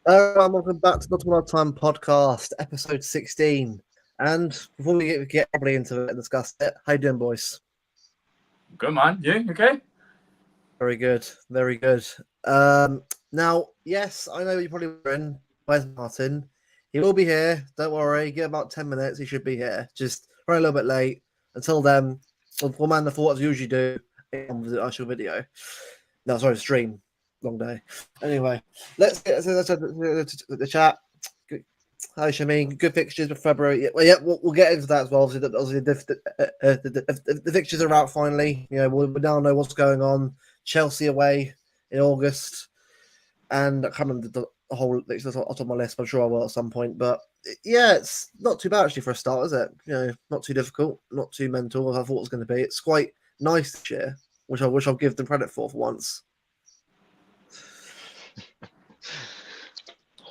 Welcome back to the Not One Time podcast, episode 16. And before we get properly into it and discuss it, how you doing, boys? Good, man. You okay? Very good, very good. Now, yes, I know you're probably wondering, where's Martin? He will be here. Don't worry. Give about 10 minutes. He should be here. Just running a little bit late. Until then, we'll man the thought as we usually do on the actual video. No, sorry, stream. Long day. Anyway, let's get to the chat. Hi, Shamin. Good fixtures for February. Yeah, we'll get into that as well. Obviously, the fixtures are out finally. You know, we now know what's going on. Chelsea away in August, and I can't remember the whole fixtures on my list. But I'm sure I will at some point. But yeah, it's not too bad actually for a start, is it? You know, not too difficult, not too mental as I thought it was going to be. It's quite nice this year, which I wish I'll give them credit for once.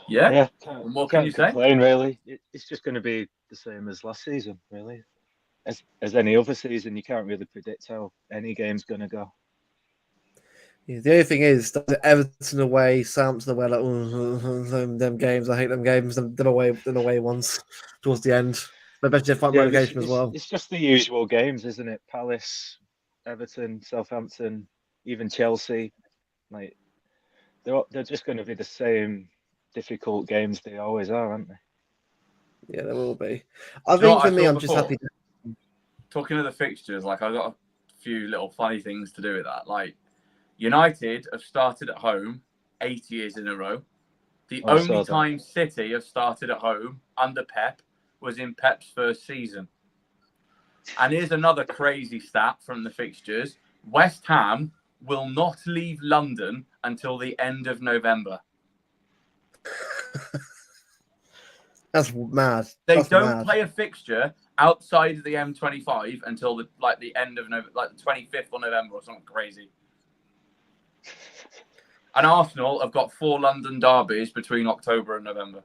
Yeah. What can you complain, say? Really, it's just going to be the same as last season, really. As any other season, you can't really predict how any game's going to go. Yeah, the only thing is, Everton away, Southampton away, like them games. I hate them games. Them away ones towards the end. But better to fight relegation as well. It's just the usual games, isn't it? Palace, Everton, Southampton, even Chelsea. Like they're just going to be the same difficult games they always are, aren't they? Yeah, they will be. I think for me, I'm just happy. Talking of the fixtures, like I've got a few little funny things to do with that. Like United have started at home 8 years in a row. The only time City have started at home under Pep was in Pep's first season. And here's another crazy stat from the fixtures. West Ham will not leave London until the end of November. That's mad. They don't play a fixture outside of the M25 until the end of November, like the 25th of November or something crazy. And Arsenal have got 4 London derbies between October and November.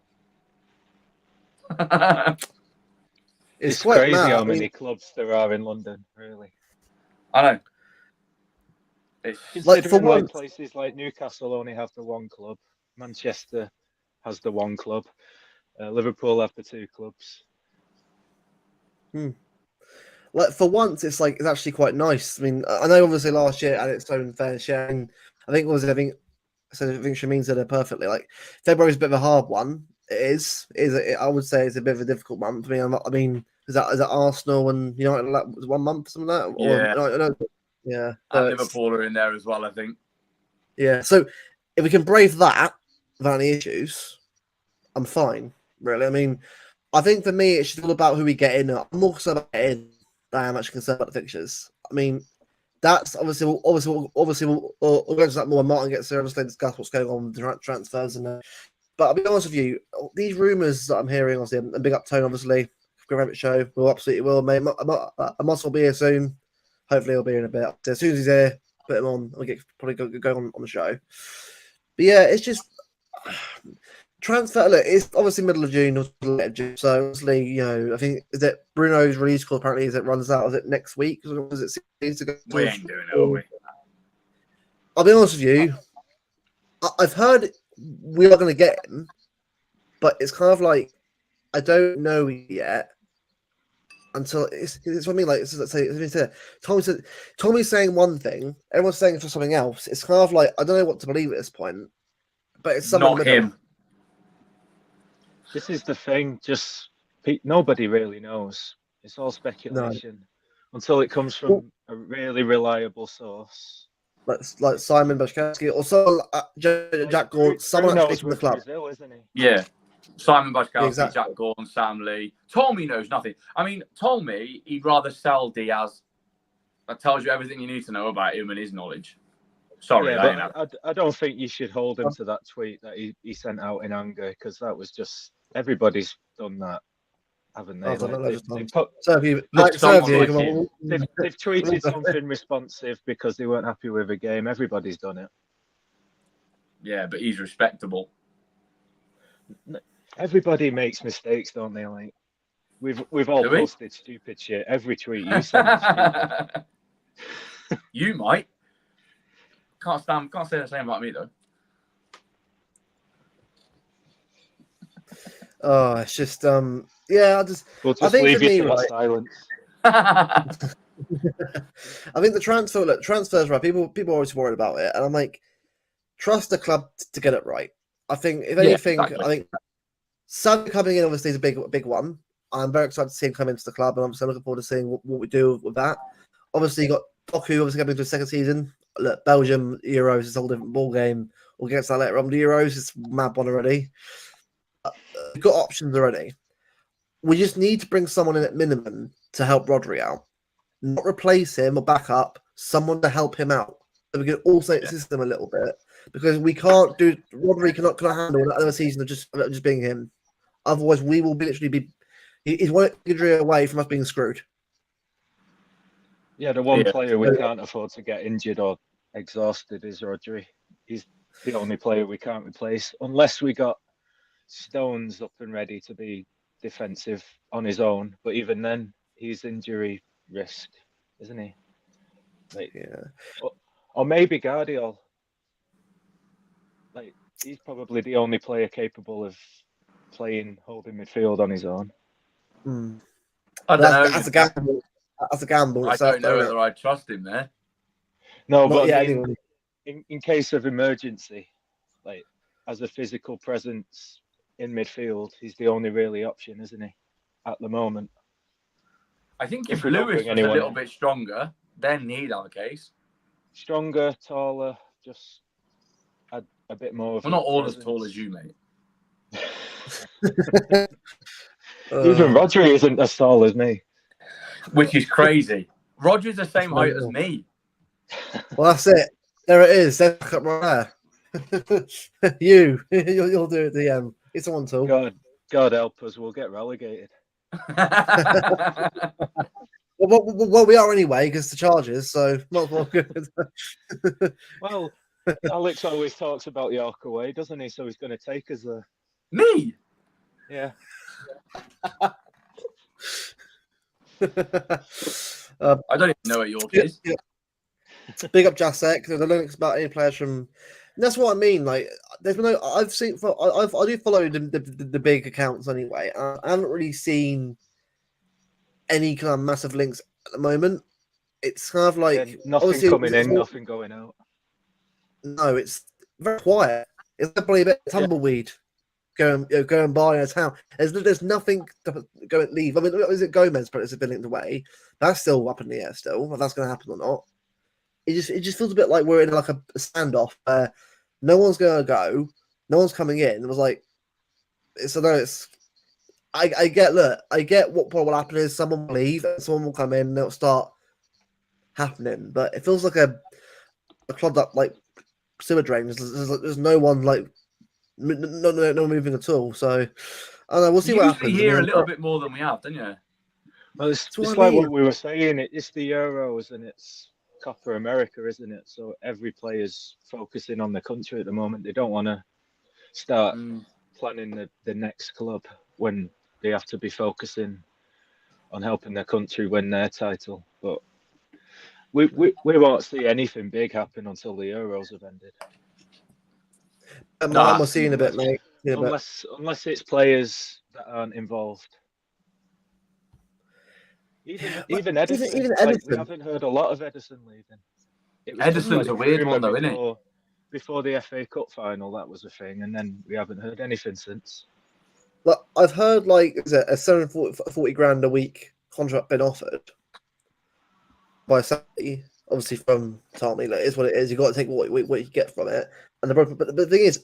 It's crazy how many clubs there are in London, really. I know. It's like for places like Newcastle only have the one club. Manchester has the one club. Liverpool have the 2 clubs. Like for once, it's actually quite nice. I mean, I know obviously last year had its own fair share, and I think Shamin said it perfectly. Like February is a bit of a hard one. It is. I would say it's a bit of a difficult month for me. I mean, is that Arsenal and United like 1 month, something like that? Yeah. Yeah. And Liverpool are in there as well, I think. Yeah. So if we can brave that without any issues, I'm fine. Really. I mean, I think for me, it's just all about who we get in. I'm more concerned about getting than I'm actually concerned about the fixtures. I mean, that's obviously we'll go into that more. Martin gets there, obviously discuss what's going on with the transfers and. But I'll be honest with you, these rumours that I'm hearing, obviously, and big up Tone, obviously, Rabbit Show, will absolutely will, mate. Amos will be here soon. Hopefully, he'll be here in a bit. So as soon as he's here, put him on. We'll probably go on the show. But yeah, it's just transfer. Look, it's obviously middle of June, so obviously, you know, I think is it Bruno's release call apparently is it runs out? Is it next week? Is it 6 days ago? We ain't doing it, are we? I'll be honest with you. I've heard we are going to get him, but it's kind of like I don't know yet until it's what I mean. Like, Tommy's saying one thing, everyone's saying for something else. It's kind of like I don't know what to believe at this point, but it's not him. This is the thing. Just nobody really knows. It's all speculation until it comes from a really reliable source. Like Simon Bashkowski or someone Jack Gordon, someone actually from the club. Brazil, isn't he? Yeah. Simon Bashkowski, exactly. Jack Gordon, Sam Lee. Tommy knows nothing. I mean, Tommy, he'd rather sell Diaz. That tells you everything you need to know about him and his knowledge. Sorry, I don't think you should hold him to that tweet that he sent out in anger, because that was just everybody's done that, haven't they? They've tweeted something responsive because they weren't happy with a game. Everybody's done it. Yeah, but he's respectable. Everybody makes mistakes, don't they? Like we've all posted stupid shit. Every tweet you send. You might. Can't say the same about me though. Oh, it's just yeah. We'll I just think for leave you me, to that right. silence. I think the transfers, right? People are always worried about it, and I'm like, trust the club to get it right. I think if Yeah, anything, exactly. I think Sam coming in obviously is a big one. I'm very excited to see him come into the club, and I'm so looking forward to seeing what we do with that. Obviously, you got Doku obviously coming into his second season. Look, Belgium Euros is a whole different ball game. We'll get to that later on. The Euros is mad one already. We've got options already. We just need to bring someone in at minimum to help Rodri out, not replace him or back up. Someone to help him out. So we can also the system a little bit because we can't do. Rodri cannot handle another season of just being him. Otherwise, we will literally be. He's one injury away from us being screwed. Yeah, the one player we can't afford to get injured or exhausted is Rodri. He's the only player we can't replace unless we got Stones up and ready to be defensive on his own. But even then, he's injury risk, isn't he? Like, or maybe Guardiola. Like, he's probably the only player capable of holding midfield on his own. I don't know. That's a gamble. That's a gamble. I don't know whether I trust him there. No, not but yet, I mean, anyway. in case of emergency, like as a physical presence in midfield, he's the only really option, isn't he? At the moment. I think if Lewis was a little bit stronger, then he'd have a case. Stronger, taller, just a bit more of. Well, not all as tall as you, mate. Even Rodri isn't as tall as me. Which is crazy. Rodri's the same height as me. Well, that's it. There it is. They're up right there. You'll do it, DM. It's someone tall. God help us, we'll get relegated. Well, we are anyway because the Chargers, so not more good. Well, Alex always talks about York away, doesn't he? So he's going to take us there. Me? Yeah. I don't even know what York is. Big up Jasek. There's no links about any players from. And that's what I mean. Like, there's no. I've seen. I do follow the big accounts anyway. I haven't really seen any kind of massive links at the moment. It's kind of like nothing coming in, nothing going out. No, it's very quiet. It's probably a bit tumbleweed going by in a town. There's nothing to go and leave. I mean, is it Gomez? But it's been linked away. That's still up in the air. Still, if that's going to happen or not. It just feels a bit like we're in like a standoff where no one's going to go, no one's coming in. It was like, I get what will happen is someone will leave and someone will come in and it'll start happening. But it feels like a clogged up like sewer drain. There's no one like no moving at all. So I don't know. We'll see what happens. You hear a little bit more than we have, don't you? Well, it's like what we were saying. It's the Euros and it's Copa America, isn't it? So every player's focusing on the country at the moment. They don't want to start planning the next club when they have to be focusing on helping their country win their title. But we won't see anything big happen until the Euros have ended. We're seeing a bit, mate. Unless it's players that aren't involved. Even Edison. Even Edison. We haven't heard a lot of Edison leaving. Edison's a weird one, though, isn't it? Before the FA Cup final, that was a thing, and then we haven't heard anything since. Look, I've heard like is it a 740 grand a week contract been offered by Saudi, obviously from Tommy. Like, it's what it is. You got to take what you get from it. And but the thing is,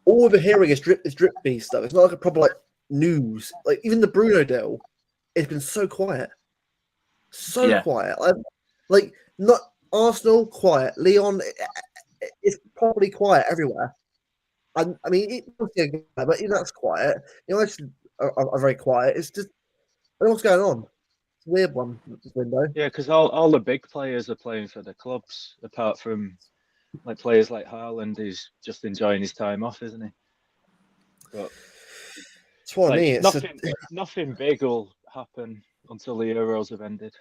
all we're hearing is drip beast stuff. It's not like a proper like news. Like even the Bruno deal, it's been so quiet. Quiet. Like not Arsenal quiet. Leon, it's probably quiet everywhere. I mean, but even that's quiet. United are very quiet. It's just I don't know what's going on. It's a weird one. This window. Yeah, because all the big players are playing for the clubs, apart from like players like Haaland, who's just enjoying his time off, isn't he? But that's what I mean. Nothing big will happen until the Euros have ended.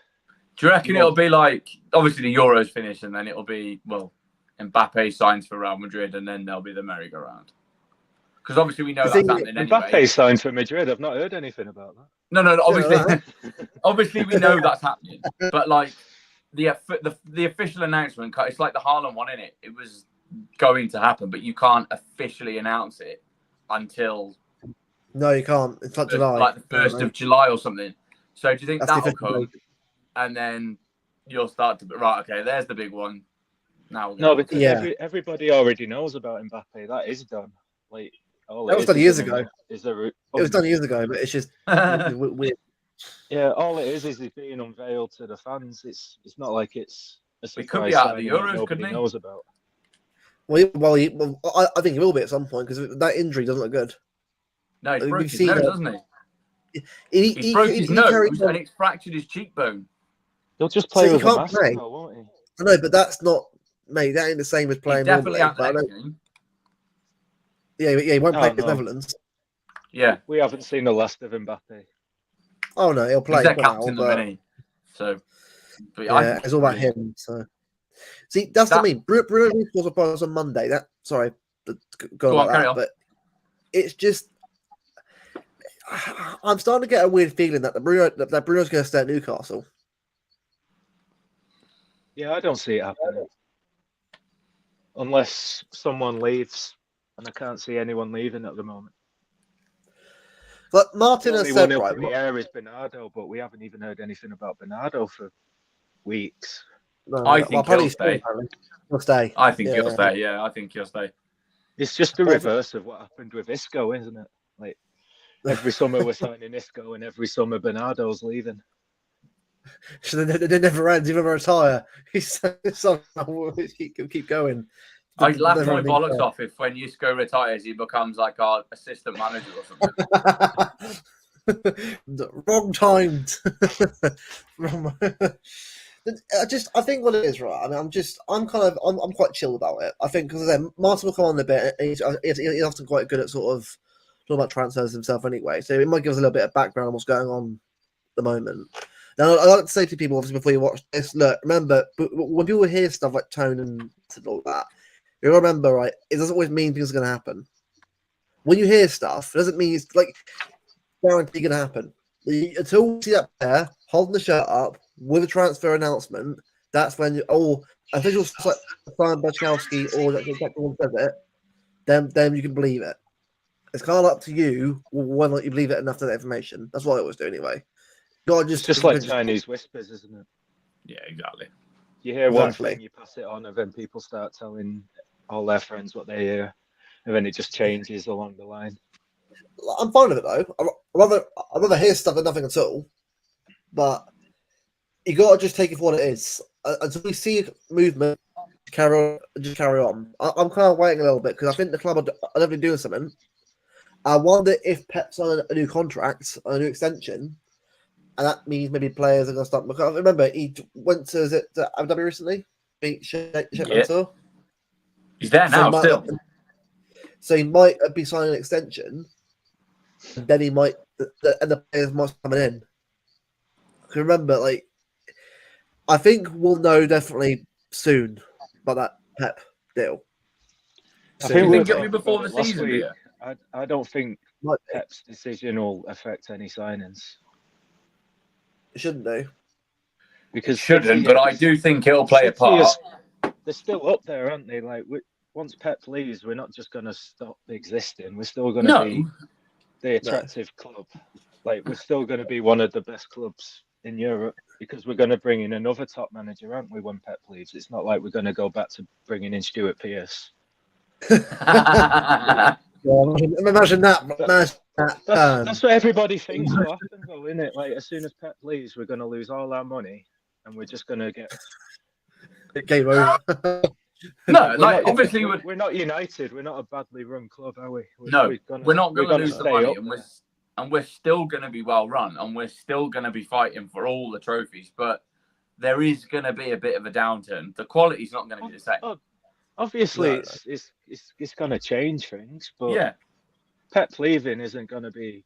Do you reckon it'll be like, obviously the Euros finish and then it'll be, well, Mbappe signs for Real Madrid and then there'll be the merry-go-round? Because obviously we know The that's thing- happening Mbappe anyway. signed for Madrid. I've not heard anything about that. No, obviously, Yeah. obviously we know that's happening. But like the official announcement, it's like the Haaland one, innit? It was going to happen, but you can't officially announce it until No, you can't. It's like July. like the 1st of July or something. So do you think That's the that'll official come? date. And then you'll start to right. Okay, there's the big one. Now No, because Yeah. everybody already knows about Mbappe. That is done. Like all That it was is done is years an ago. anno- is a It was done years ago, but it's just weird. Yeah, all it is he's being unveiled to the fans. It's not like it's a It could be surprise out of the signing that Euros, nobody couldn't he? knows about. I think he will be at some point because that injury doesn't look good. No, he's We've broke his seen nose, that. doesn't he? He He's broke his carried nose on- and it's fractured his cheekbone. He'll just play So he with a can't mask, play. though, won't he? I know, but that's not, mate. That ain't the same as He's playing definitely normally. out the But I next don't- game. yeah, he won't play Oh, against no. Netherlands. Yeah, We haven't seen the last of Mbappe. Oh no, he'll play. he's their for now, captain, but, isn't he? So, but yeah, I think it's all about brilliant. him. So, see, that's what I mean. Bruno scores a pass on Monday. That sorry, go on, about carry that, on. but it's just I'm starting to get a weird feeling that that Bruno's going to stay at Newcastle. Yeah, I don't see it happening. Unless someone leaves, and I can't see anyone leaving at the moment. But The Martin only has one said, up right, in the air is Bernardo, but we haven't even heard anything about Bernardo for weeks. no, I think apparently he'll stay. He'll stay. I think Yeah. he'll stay. Yeah, I think he'll stay. It's just the reverse of what happened with Isco, isn't it? Like every summer we're signing Isco, and every summer Bernardo's leaving. So they never ends. He never retire. He's somehow keep going. I'd laugh Never my ending bollocks career. off if when Isco retires, he becomes like our assistant manager or something. Wrong timed. Wrong- I think what it is, right? I mean, I'm quite chill about it. I think because Martin will come on a bit. And he's often quite good at sort of talking about transfers himself anyway. So it might give us a little bit of background on what's going on at the moment. Now, I like to say to people, obviously, before you watch this, look, remember, when people hear stuff like tone and all that, you remember, right? It doesn't always mean things are going to happen. When you hear stuff, it doesn't mean it's like guaranteed going to happen. Until you see that player holding the shirt up with a transfer announcement, that's when officials like Simon Bachkowski or that one says it, then you can believe it. It's kind of up to you whether or not you believe it enough to that information. That's what I always do anyway. God, It's just like Chinese whispers, isn't it? Yeah, exactly. You hear one Exactly. thing, you pass it on, and then people start telling all their friends what they hear, and then it just changes along the line. I'm fine with it though. I'd rather hear stuff than nothing at all. But you got to just take it for what it is. Until we see movement, carry on. I'm kind of waiting a little bit because I think the club are definitely doing something. I wonder if Pep's on a new contract, a new extension, and that means maybe players are going to start. Because remember, he went to Abu Dhabi recently. Yeah. He's there now still. So he might be signing an extension, and then he might, and the players might be coming in. Because remember, like, I think we'll know definitely soon about that Pep deal. I Do think you we think were it'll be talking before about the it last season, week. dear? I don't think Might be. Pep's decision will affect any signings It shouldn't do. because It shouldn't, but I do think it'll play a City part. they're still up there, aren't they? Like once Pep leaves, we're not just going to stop existing. We're still going to be the attractive club. Like we're still going to be one of the best clubs in Europe because we're going to bring in another top manager, aren't we? When Pep leaves, it's not like we're going to go back to bringing in Stuart Pearce. Imagine that. That's what everybody thinks will happen, though, isn't it? Like as soon as Pep leaves, we're going to lose all our money, and we're just going to get Game over. No, like obviously we're not United. We're not a badly run club, are we? we're not going to lose the money, and we're still going to be well run, and we're still going to be fighting for all the trophies. But there is going to be a bit of a downturn. The quality's not going to be the same. Obviously, it's going to change things, but Yeah, Pep leaving isn't going to be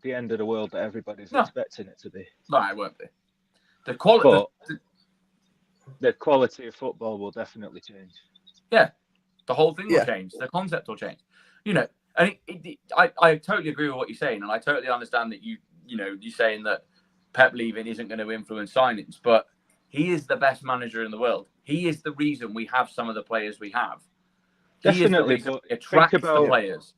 the end of the world that everybody's expecting it to be. no, it won't be. The quality, The quality of football will definitely change. yeah, the whole thing will change. The concept will change. You know, And I totally agree with what you're saying, and I totally understand that you're saying that Pep leaving isn't going to influence signings, but he is the best manager in the world. He is the reason we have some of the players we have. Definitely, he is the reason we attract the players.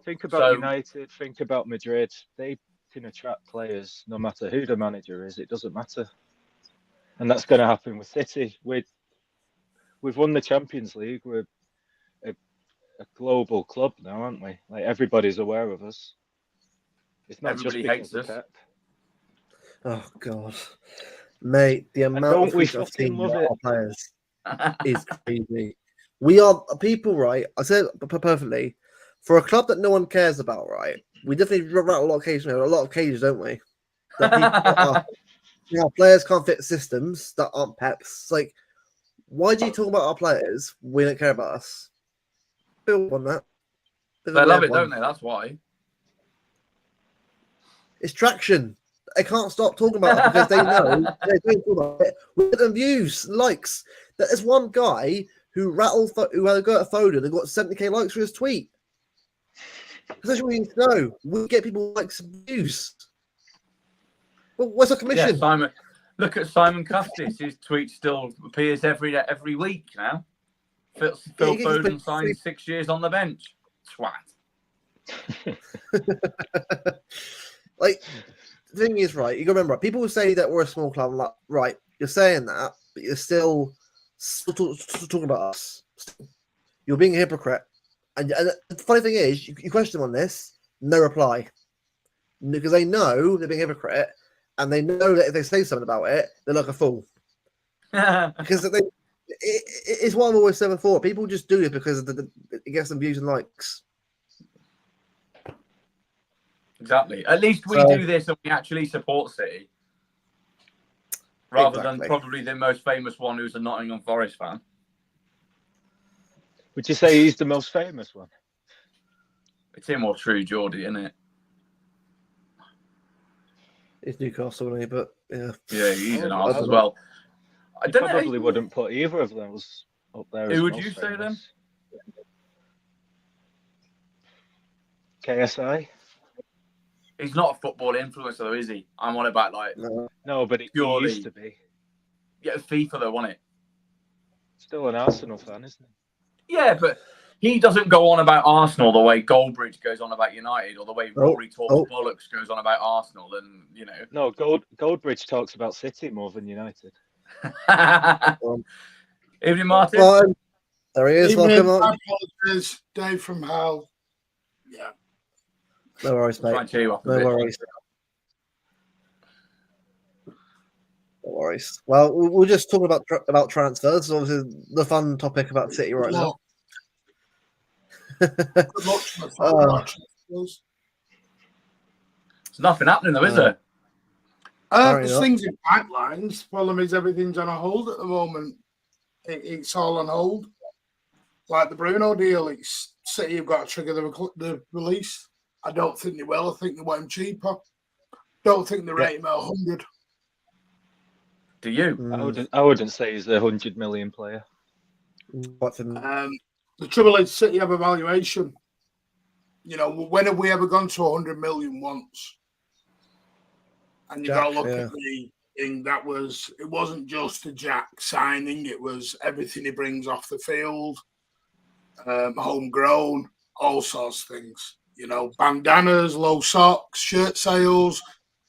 Think about United, think about Madrid. They can attract players no matter who the manager is. It doesn't matter. And that's going to happen with City. We've won the Champions League. We're a global club now, aren't we? Like, everybody's aware of us. It's not Everybody just because of hates us. Pep. Oh God, mate, the amount of we fucking love it. Our players is crazy. We are people, right? I said perfectly. For a club that no one cares about, right? We definitely rattle a lot of cages. A lot of cages, don't we? That people players can't fit systems that aren't Pep's. It's like, why do you talk about our players? We don't care about us. Build on that. They love it, don't they? That's why. It's traction. They can't stop talking about it because they know they don't talk about it. We get them views, likes. There's one guy who had a go at Foden and got 70k likes for his tweet. That's what we need to know. We get people likes and views. Well, where's the commission? Yeah, Simon. Look at Simon Custis. His tweet still appears every week now. Phil Foden signed 6 years on the bench. Twat. Like, the thing is, right, you got to remember, people will say that we're a small club. Like, right, you're saying that, but you're still talking about us. You're being a hypocrite. And the funny thing is, you question them on this, no reply. Because they know they're being a hypocrite, and they know that if they say something about it, they're like a fool. Because it's what I've always said before. People just do it because it gets them views and likes. Exactly. At least we do this and we actually support City. Rather than probably the most famous one who's a Nottingham Forest fan. Would you say he's the most famous one? It's him or True Geordie, isn't it? It's Newcastle, isn't he? But yeah. Yeah, he's an arse as well. I probably wouldn't put either of those up there. Who would you say then? KSI? He's not a football influencer, though, is he? I'm on about like. No, but he used to be. Yeah, FIFA though, wasn't it? Still an Arsenal fan, isn't he? Yeah, but he doesn't go on about Arsenal the way Goldbridge goes on about United, or the way Rory talks bollocks goes on about Arsenal, and you know. No, Goldbridge talks about City more than United. Evening, Martin. There he is. Evening. Welcome. Apologies, Dave from Hull. Yeah. No worries, mate. No worries. No worries. Well, we'll just talk about transfers. Obviously, the fun topic about City right now. Good luck to There's nothing happening though, is there? There's things in pipelines. Problem is, everything's on a hold at the moment. It's all on hold. Like the Bruno deal, it's City have got to trigger the release. I don't think they will. I think they want him cheaper. Don't think they rate him at 100. Do you? I wouldn't say he's a 100 million player. The trouble is, City have a valuation. You know, when have we ever gone to 100 million once? And you got to look at the thing that was. It wasn't just a Jack signing. It was everything he brings off the field, homegrown, all sorts of things. You know, bandanas, low socks, shirt sales.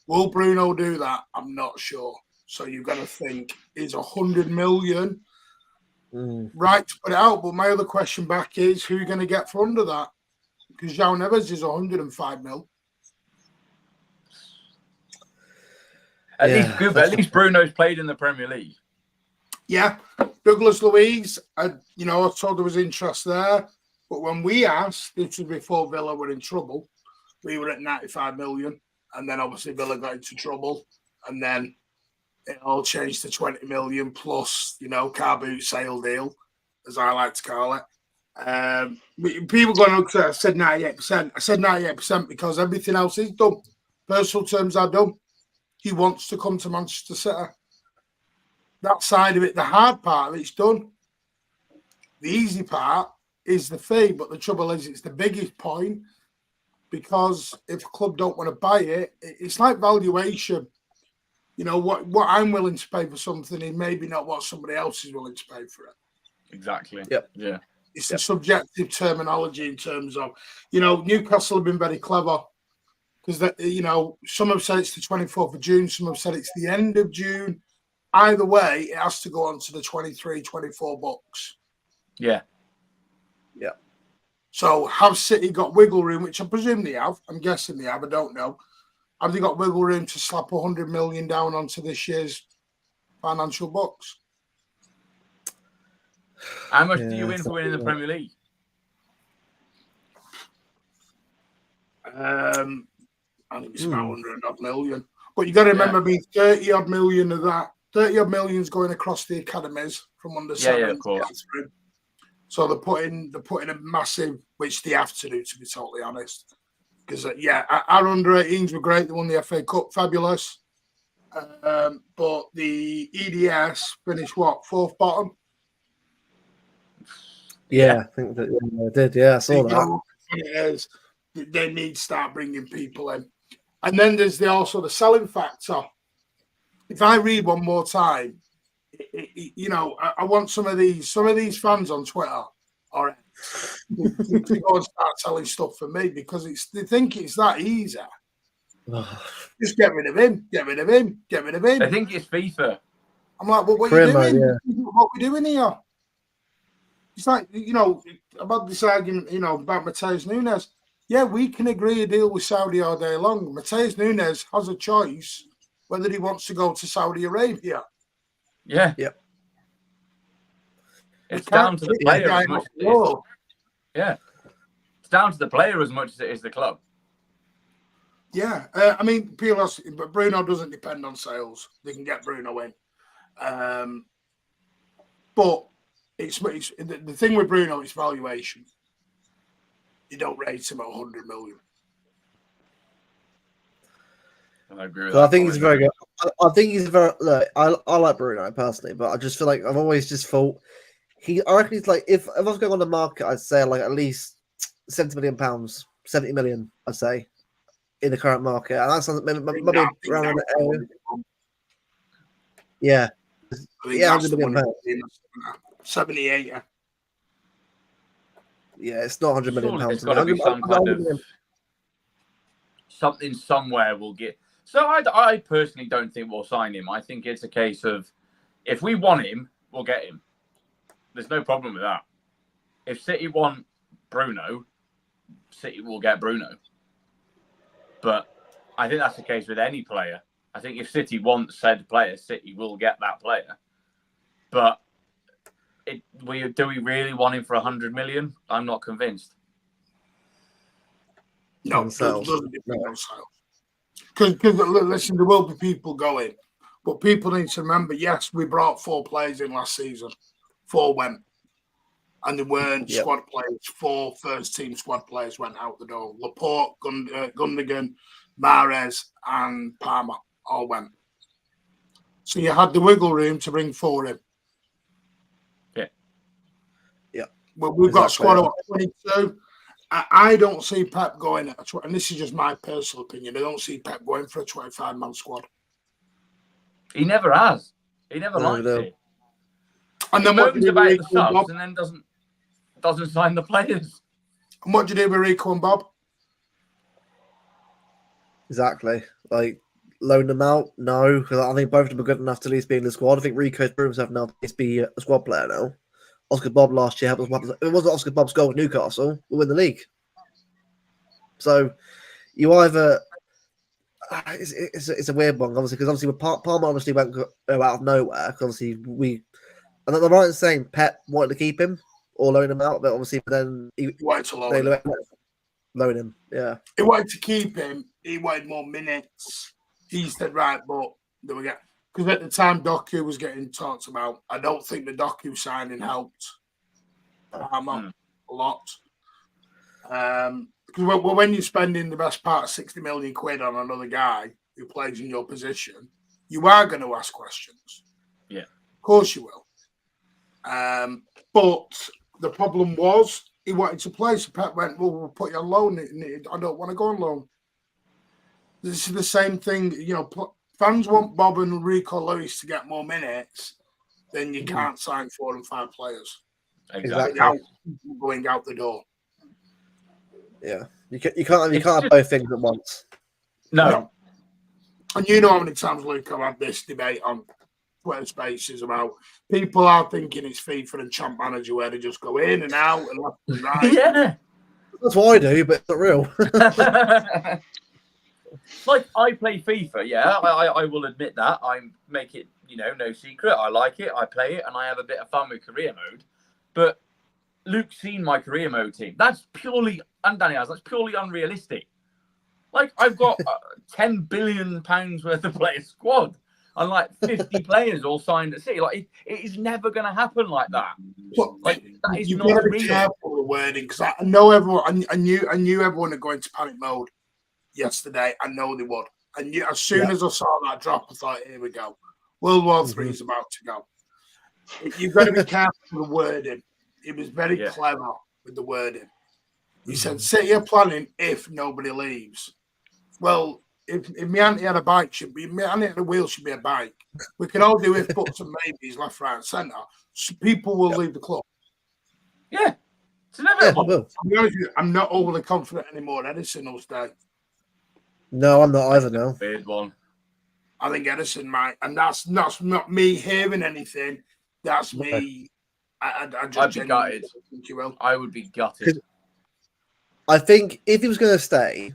Will Bruno do that? I'm not sure. So you've got to think, is 100 million right to put it out? But my other question back is, who are you going to get for under that? Because João Neves is 105 mil. At least Bruno's played in the Premier League. Yeah, Douglas Luiz, I told there was interest there. But when we asked, this was before Villa were in trouble, we were at 95 million. And then obviously Villa got into trouble. And then it all changed to 20 million plus, car boot sale deal, as I like to call it. People going to look at it, I said 98%. I said 98% because everything else is done. Personal terms are done. He wants to come to Manchester City. That side of it, the hard part of it's done. The easy part is the fee, but the trouble is it's the biggest point because if a club don't want to buy it, it's like valuation. You know, what I'm willing to pay for something is maybe not what somebody else is willing to pay for it. Exactly. Yep. Yeah. It's the subjective terminology in terms of, you know, Newcastle have been very clever because, you know, some have said it's the 24th of June, some have said it's the end of June. Either way, it has to go on to the 23, 24 books. Yeah. Yeah. So have City got wiggle room, which I presume they have? I'm guessing they have. I don't know. Have they got wiggle room to slap 100 million down onto this year's financial books? How much do you win for winning the Premier League? I think it's about 100 odd million. But you got to remember, being 30 odd million of that, 30 odd million is going across the academies from under seven. Yeah, of course. So they're putting a massive, which they have to do, to be totally honest. Because our under 18s were great. They won the FA Cup, fabulous. But the EDS finished what, fourth bottom? Yeah, I think that I did. Yeah, I saw that. It is. They need to start bringing people in. And then there's also the selling factor. If I read one more time, you know, I want some of these fans on Twitter or to go and start selling stuff for me because they think it's that easy. Just get rid of him, get rid of him, get rid of him. I think it's FIFA. I'm like, well, what are you doing? What are we doing here? It's like, you know, about this argument, you know, about Matheus Nunes. Yeah, we can agree a deal with Saudi all day long. Matheus Nunes has a choice whether he wants to go to Saudi Arabia. Yeah. Yep. It's down to the player as much as it is. Yeah. It's down to the player as much as it is the club. Yeah. I mean, but Bruno doesn't depend on sales. They can get Bruno in. But it's the thing with Bruno, it's valuation. You don't rate him at 100 million. I agree with So that. I think he's very good. I think he's very. Look, I like Bruno personally, but I just feel like I've always just thought I reckon he's like if I was going on the market, I'd say like at least £70 million, 70 million, I'd say, in the current market, and that's maybe around that area. Yeah, yeah, £100 million. 78. Yeah, it's not £100 million. It's got to be some kind of something somewhere will get. So I personally don't think we'll sign him. I think it's a case of if we want him, we'll get him. There's no problem with that. If City want Bruno, City will get Bruno. But I think that's the case with any player. I think if City wants said player, City will get that player. But do we really want him for 100 million? I'm not convinced. No, doesn't depend on sales. Because listen, there will be people going, but people need to remember. Yes, we brought 4 players in last season. 4 went, and they weren't squad players. 4 first-team squad players went out the door. Laporte, Gundogan, Mahrez, and Palmer all went. So you had the wiggle room to bring 4 in. Well, we've got a squad of 22. I don't see Pep going at and this is just my personal opinion. I don't see Pep going for a 25-man squad. He never has. He never likes it. And then what do you do about with the subs and then doesn't sign the players. And what do you do with Rico and Bob? Exactly. Like loan them out? No, because I think both of them are good enough to at least be in the squad. I think Rico's proven himself now to at least be a squad player now. Oscar Bob last year helped us. It wasn't Oscar Bob's goal with Newcastle. We'll win the league. So you either it's a weird one, obviously, because obviously Palmer obviously went out of nowhere. Because obviously and I'm right in saying Pep wanted to keep him or loan him out, but obviously then he wanted to loan him. Yeah, he wanted to keep him. He wanted more minutes. He said, right, but there we go. Because at the time, Doku was getting talked about. I don't think the Doku signing helped Palmer a lot. Because when you're spending the best part of 60 million quid on another guy who plays in your position, you are going to ask questions. Yeah. Of course you will. But the problem was he wanted to play. So Pep went, well, we'll put you on loan. I don't want to go on loan. This is the same thing. You know, fans want Bob and Rico Lewis to get more minutes. Then you can't sign 4 and 5 players. Exactly. Without going out the door. Yeah, you can't have both things at once. No. And you know how many times, Luke, I've had this debate on Twitter Spaces about people are thinking it's FIFA and Champ Manager where they just go in and out and left and right. Yeah. That's what I do, but it's not real. Like, I play FIFA, yeah. I will admit that. I make it, no secret. I like it. I play it, and I have a bit of fun with career mode. But Luke's seen my career mode team. That's purely, and Danny has, that's purely unrealistic. Like, I've got £10 billion worth of player squad and like 50 players all signed at City. Like, it is never going to happen like that. But like, that is you've not got to be real. careful with the wording because I know everyone. I knew everyone would go into panic mode yesterday. I know they would. And as soon as I saw that drop, I thought, here we go. World War III is about to go. You've got to be careful with the wording. He was very clever with the wording. He said, City are planning if nobody leaves. Well, if my auntie had a bike, my auntie had a wheel should be a bike. We can all do if buts and maybes, left, right, and centre. So people will leave the club. Yeah. It's inevitable. To be honest with you, I'm not overly confident anymore. Edison will stay. No, I'm not either now. Weird one. I think Edison might. And that's not me hearing anything. That's me. I'd be gutted. Think you will. I would be gutted. I think if he was going to stay,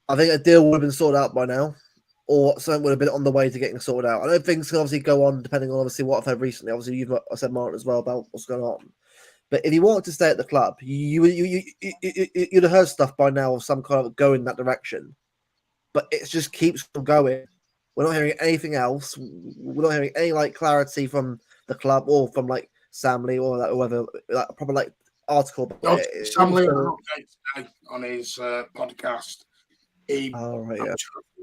I think a deal would have been sorted out by now, or something would have been on the way to getting sorted out. I know things can obviously go on depending on obviously what I've heard recently. Obviously, you've said Martin as well about what's going on. But if he wanted to stay at the club, you'd have heard stuff by now of some kind of go in that direction. But it just keeps on going. We're not hearing anything else. We're not hearing any clarity from the club or from Sam Lee or whoever, proper article. Sam Lee today on his podcast.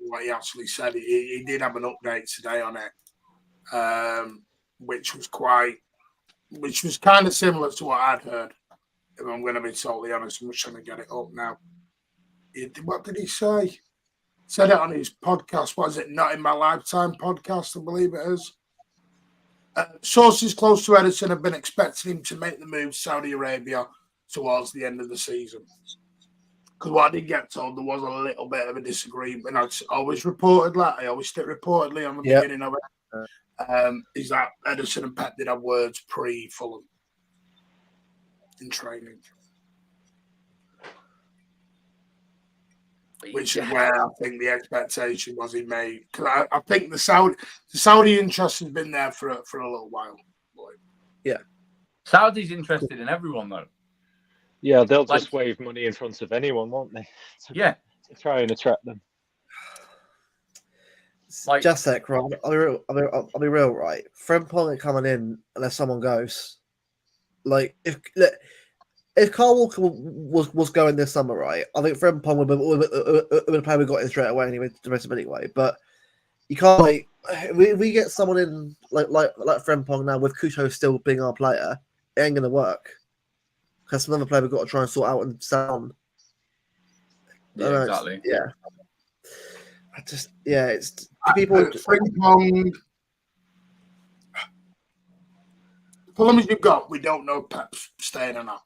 What he actually said. He did have an update today on it, which was kind of similar to what I'd heard. If I'm going to be totally honest, I'm just trying to get it up now. What did he say? Said it on his podcast. Was it Not in My Lifetime podcast? I believe it is. Sources close to Edison have been expecting him to make the move to Saudi Arabia towards the end of the season. Because what I did get told, there was a little bit of a disagreement. I always stick reportedly on the beginning of it. Is that Edison and Pep did have words pre-Fulham in training. Which is where I think the expectation was he made. Because I think the Saudi interest has been there for a little while. Yeah. Saudi's interested in everyone, though. Yeah, they'll just wave money in front of anyone, won't they? To try and attract them. Jasek, right? I'll be real, right? Frimpong ain't coming in unless someone goes. If Carl Walker was going this summer, right? I think Frimpong would have probably got in straight away anyway. But you can't we get someone in like Frimpong now with Kuto still being our player, it ain't gonna work. Because another player we've got to try and sort out and sound. Yeah, exactly. It's people. Frimpong. The problem is we don't know if Pep's staying or not.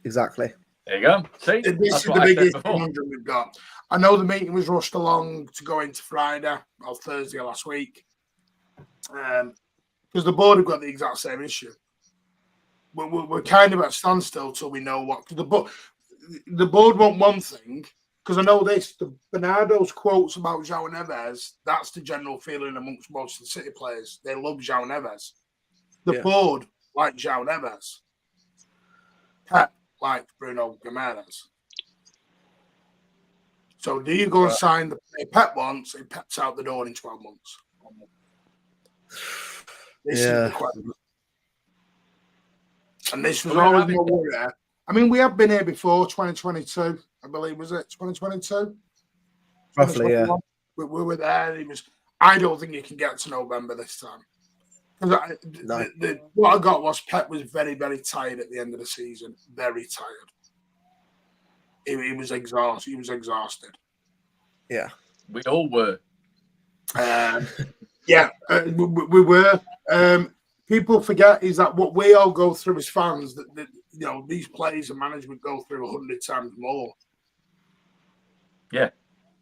Exactly. There you go. See, this is the biggest conundrum we've got. I know the meeting was rushed along to go into Friday or Thursday last week, because the board have got the exact same issue. We're kind of at standstill till we know what. The board want one thing, because I know this. The Bernardo's quotes about João Neves. That's the general feeling amongst most of the City players. They love João Neves. The board like João Neves. Pep like Bruno Guimaraes. So do you go and sign the player Pep wants and Pep's out the door in 12 months? This is the question. And this was always my worry. I mean, we have been here before, 2022, I believe, was it 2022? Roughly, yeah. We were there. I don't think you can get to November this time. What I got was Pep was very, very tired at the end of the season. Very tired. He was exhausted. He was exhausted. Yeah. We all were. We were. People forget is that what we all go through as fans, that these players and management go through 100 times more. Yeah.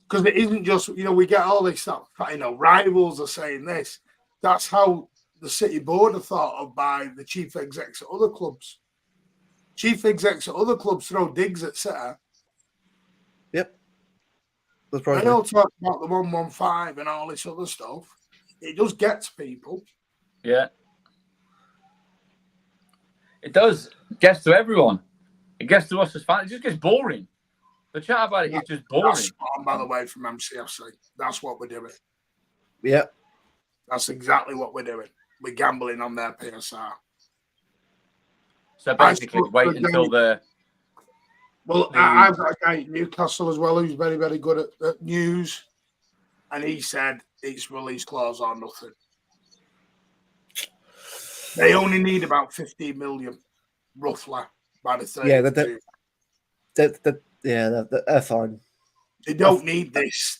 Because it isn't just, we get all this stuff, rivals are saying this. That's how the City board are thought of by the chief execs at other clubs. Chief execs at other clubs throw digs at City. Yep. They all talk about the 115 and all this other stuff. It does get to people. Yeah. It does. It gets to everyone. It gets to us as fans. It just gets boring. The chat about it is just boring. That's on, by the way, from MCFC. That's what we're doing. Yeah. That's exactly what we're doing. We're gambling on their PSR. So basically, wait until the... Well, I've got a guy at Newcastle as well who's very, very good at news. And he said it's release clause or nothing. They only need about 15 million, roughly, by the 30th. Yeah, they're fine. They don't need this.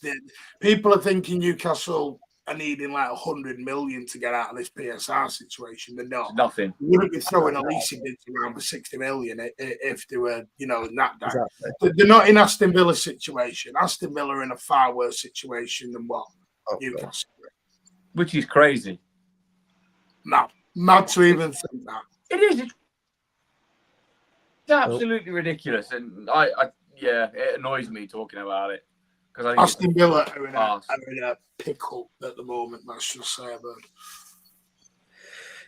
People are thinking Newcastle are needing like 100 million to get out of this PSR situation. They're not. It's nothing. You wouldn't be throwing a leasing bid around for 60 million if they were, in that day. Exactly. They're not in Aston Villa's situation. Aston Villa are in a far worse situation than what Newcastle are. Which is crazy. Mad to even think that. It is. It's absolutely ridiculous. And it annoys me talking about it. Because Aston Villa are in a pickle at the moment, let's just say about it.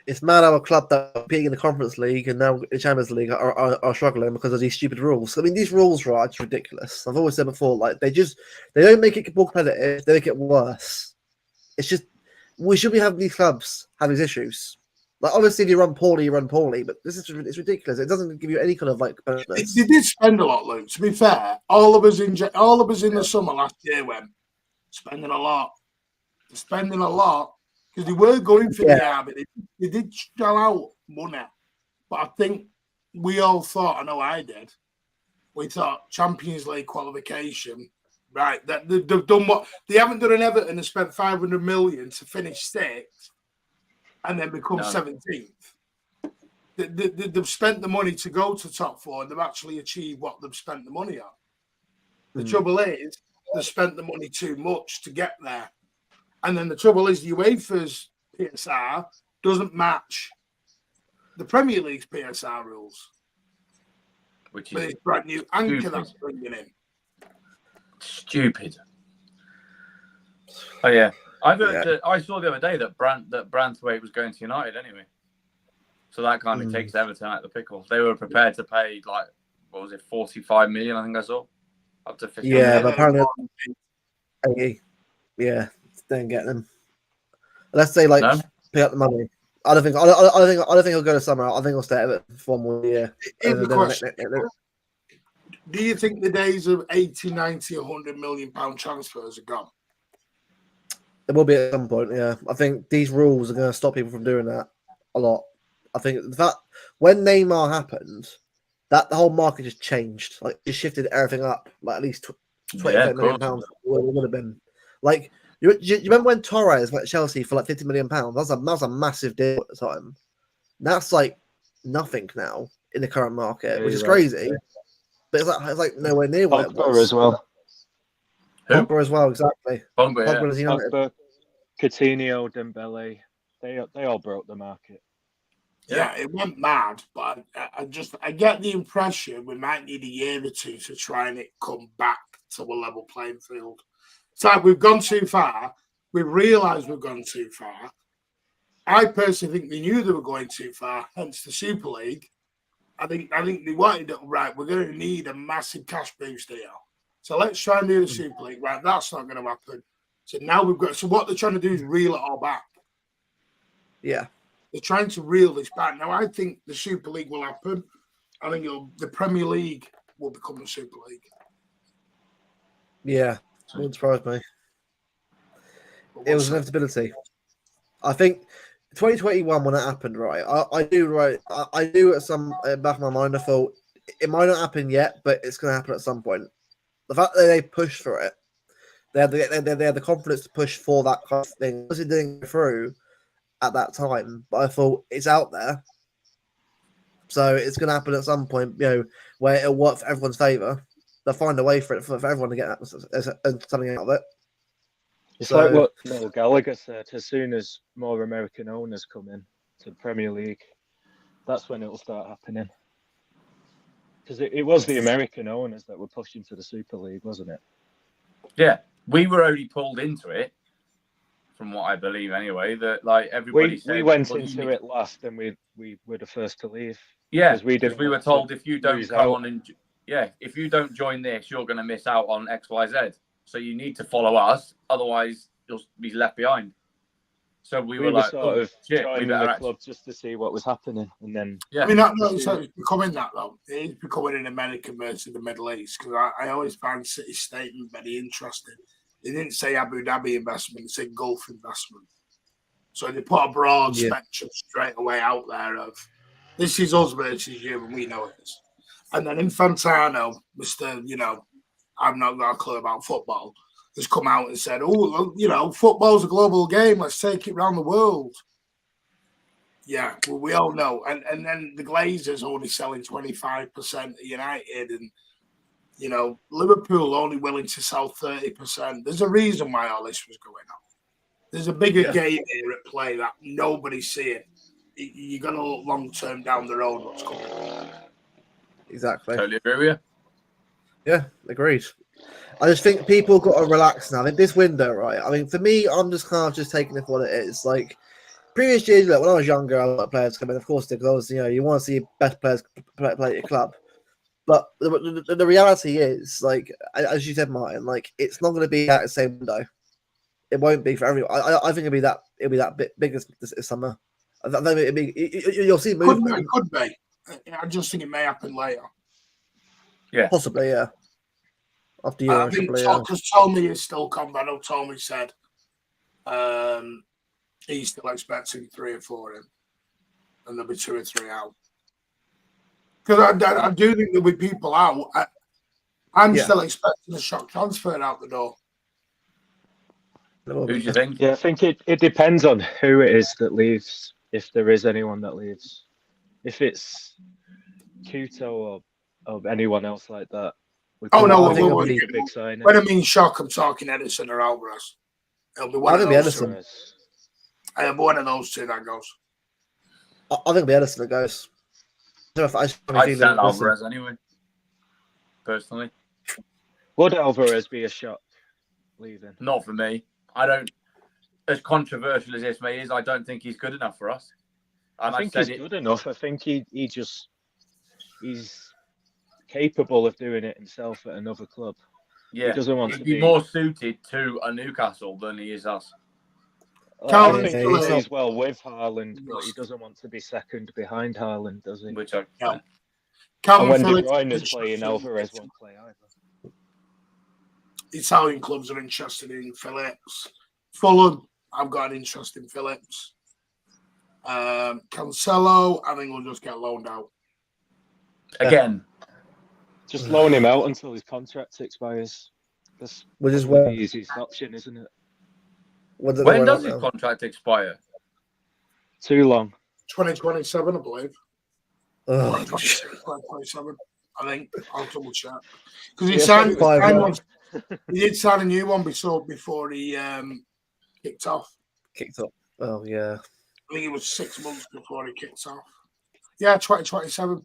It's mad how a club that are competing in the Conference League and now the Champions League are struggling because of these stupid rules. I mean, these rules are just ridiculous. I've always said before, like they don't make it more competitive, they make it worse. It's just we should be having these clubs have these issues. Like obviously, if you run poorly, but it's ridiculous. It doesn't give you any kind of punishment. They did spend a lot, Luke. To be fair, all of us in the summer last year went spending a lot. They're spending a lot because they were going for the army. They did shell out money, but I think we all thought. I know I did. We thought Champions League qualification, right? That they've done what they haven't done in Everton and spent 500 million to finish sixth. And then become 17th. They've spent the money to go to top four, and they've actually achieved what they've spent the money on. The trouble is, they've spent the money too much to get there. And then the trouble is, the UEFA's PSR doesn't match the Premier League's PSR rules. Which with is its brand new anchor that's bringing in. Stupid. Oh, yeah. I saw the other day that Branthwaite was going to United anyway. So that kind of takes Everton out of the pickle. They were prepared to pay 45 million, I think I saw. Up to 50 million. Yeah, but apparently 80. Yeah, don't get them. Let's say pay up the money. I don't think he'll go to summer. I think he'll stay at Everton for 1 more year. Do you think the days of 80, 90, 100 million pound transfers are gone? It will be at some point, yeah. I think these rules are going to stop people from doing that a lot. I think that when Neymar happened, that the whole market just changed. Like, it shifted everything up. Like, at least 25 million pounds would have been. Like, you remember when Torres went to Chelsea for 50 million pounds? That was a massive deal at the time. That's nothing now in the current market, which is crazy. Yeah. But it's like nowhere near what it was. As well. Pogba as well, exactly. Pogba, Coutinho, Dembele, they all broke the market. Yeah, it went mad, but I get the impression we might need a year or two to try and come back to a level playing field. It's like we've gone too far. We've realised we've gone too far. I personally think they knew they were going too far, hence the Super League. I think they wanted it right. We're going to need a massive cash boost here. So let's try and do the Super League. Right, that's not going to happen. So now we've got. So what they're trying to do is reel it all back. Yeah, they're trying to reel this back. Now I think the Super League will happen. I think the Premier League will become the Super League. Yeah, wouldn't surprise me. It was inevitability. I think 2021 when it happened, right? I do at some back of my mind. I thought it might not happen yet, but it's going to happen at some point. The fact that they pushed for it, they had the confidence to push for that kind of thing. Obviously, it didn't go through at that time, but I thought it's out there, so it's going to happen at some point. Where it'll work for everyone's favor. They'll find a way for it for everyone to get something out of it. It's like what Noel Gallagher said. As soon as more American owners come in to the Premier League, that's when it will start happening. Because it was the American owners that were pushing for the Super League, wasn't it? Yeah, we were only pulled into it, from what I believe anyway. That like everybody said, we went into it last, and we were the first to leave. Yeah, because we were told if you don't come on and if you don't join this, you're going to miss out on X, Y, Z. So you need to follow us, otherwise you'll be left behind. So we were like, sort of joining the club just to see what was happening, and then I mean, it's becoming that though. It is becoming an American versus the Middle East, because I always find City's statement very interesting. They didn't say Abu Dhabi investment; they said Gulf investment. So they put a broad spectrum straight away out there of this is us versus you, and we know it is. And then Infantino, Mr. I've not got a clue about football, has come out and said, football's a global game. Let's take it around the world. Yeah, well, we all know. And then the Glazers only selling 25% at United, and, Liverpool only willing to sell 30%. There's a reason why all this was going on. There's a bigger game here at play that nobody's seeing. You're going to look long-term down the road what's coming. Exactly. Totally agree with you. Yeah, agreed. I just think people got to relax now. In this window, right? I mean, for me, I'm just kind of just taking it for what it is. Like previous years, when I was younger, I let players come in. Of course, because you want to see best players play at your club. But the reality is, like as you said, Martin, like it's not going to be at the same window. It won't be for everyone. I think it'll be that bit bigger this summer. I think it'll be. You'll see movement. It could be. I just think it may happen later. Yeah, possibly. Yeah. After you, I think because Tommy is still coming. I know Tommy said he's still expecting 3 or 4 in, and there'll be 2 or 3 out. Because I do think there'll be people out. I'm still expecting a shock transfer out the door. Who do you think? Yeah, I think it depends on who it is that leaves, if there is anyone that leaves. If it's Kuto or anyone else like that. Oh, no, I think it'll be a big signing. When I mean shock, I'm talking Edison or Alvarez. It'll be one of those two. It'll be one of those two that goes. I think it'll be Edison that goes. I'd send Alvarez anyway, personally. Would Alvarez be a shock leaving? Not for me. I don't. As controversial as this may is, I don't think he's good enough for us. And I think he's good enough. I think he's capable of doing it himself at another club. Yeah, he doesn't want to be more suited to a Newcastle than he is us. I think he plays well with Haaland, but he doesn't want to be second behind Haaland, does he? Which I and when De Bruyne is playing, Alvarez won't play either. Italian clubs are interested in Phillips. Fulham, I've got an interest in Phillips. Cancelo, I think we'll just get loaned out. Again. Just loan him out until his contract expires. That's the easiest option, isn't it? When does his contract expire? Too long. 2027, I believe. 2027, I think. I'll double check. Because he did sign a new one before he kicked off. Oh, yeah. I think it was 6 months before he kicked off. Yeah, 2027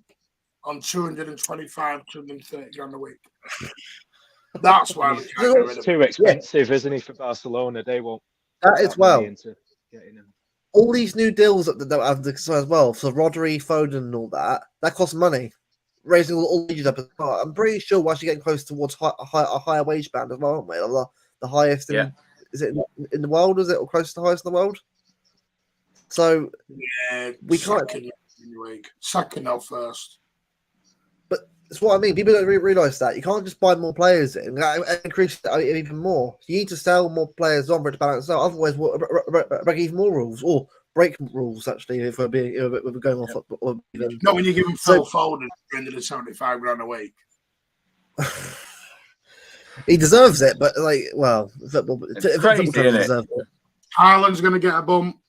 on 225, 230 grand a week. That's why it's too expensive, isn't he, for Barcelona? They won't. That as well. All these new deals that have as well, so Rodri, Foden, and all that costs money. Raising all wages up. I'm pretty sure we're actually getting close towards a higher wage band as well, aren't we? The highest is it in the world? Is it or close to the highest in the world? So we can't. Second or first. But that's what I mean. People don't realise that you can't just buy more players in and increase it even more. You need to sell more players on for it to balance out. Otherwise, we'll break even more rules or break rules actually. If we're going off, or even not when you give him full folded £375 a week. He deserves it, but football crazy, deserves it. Haaland's going to get a bump.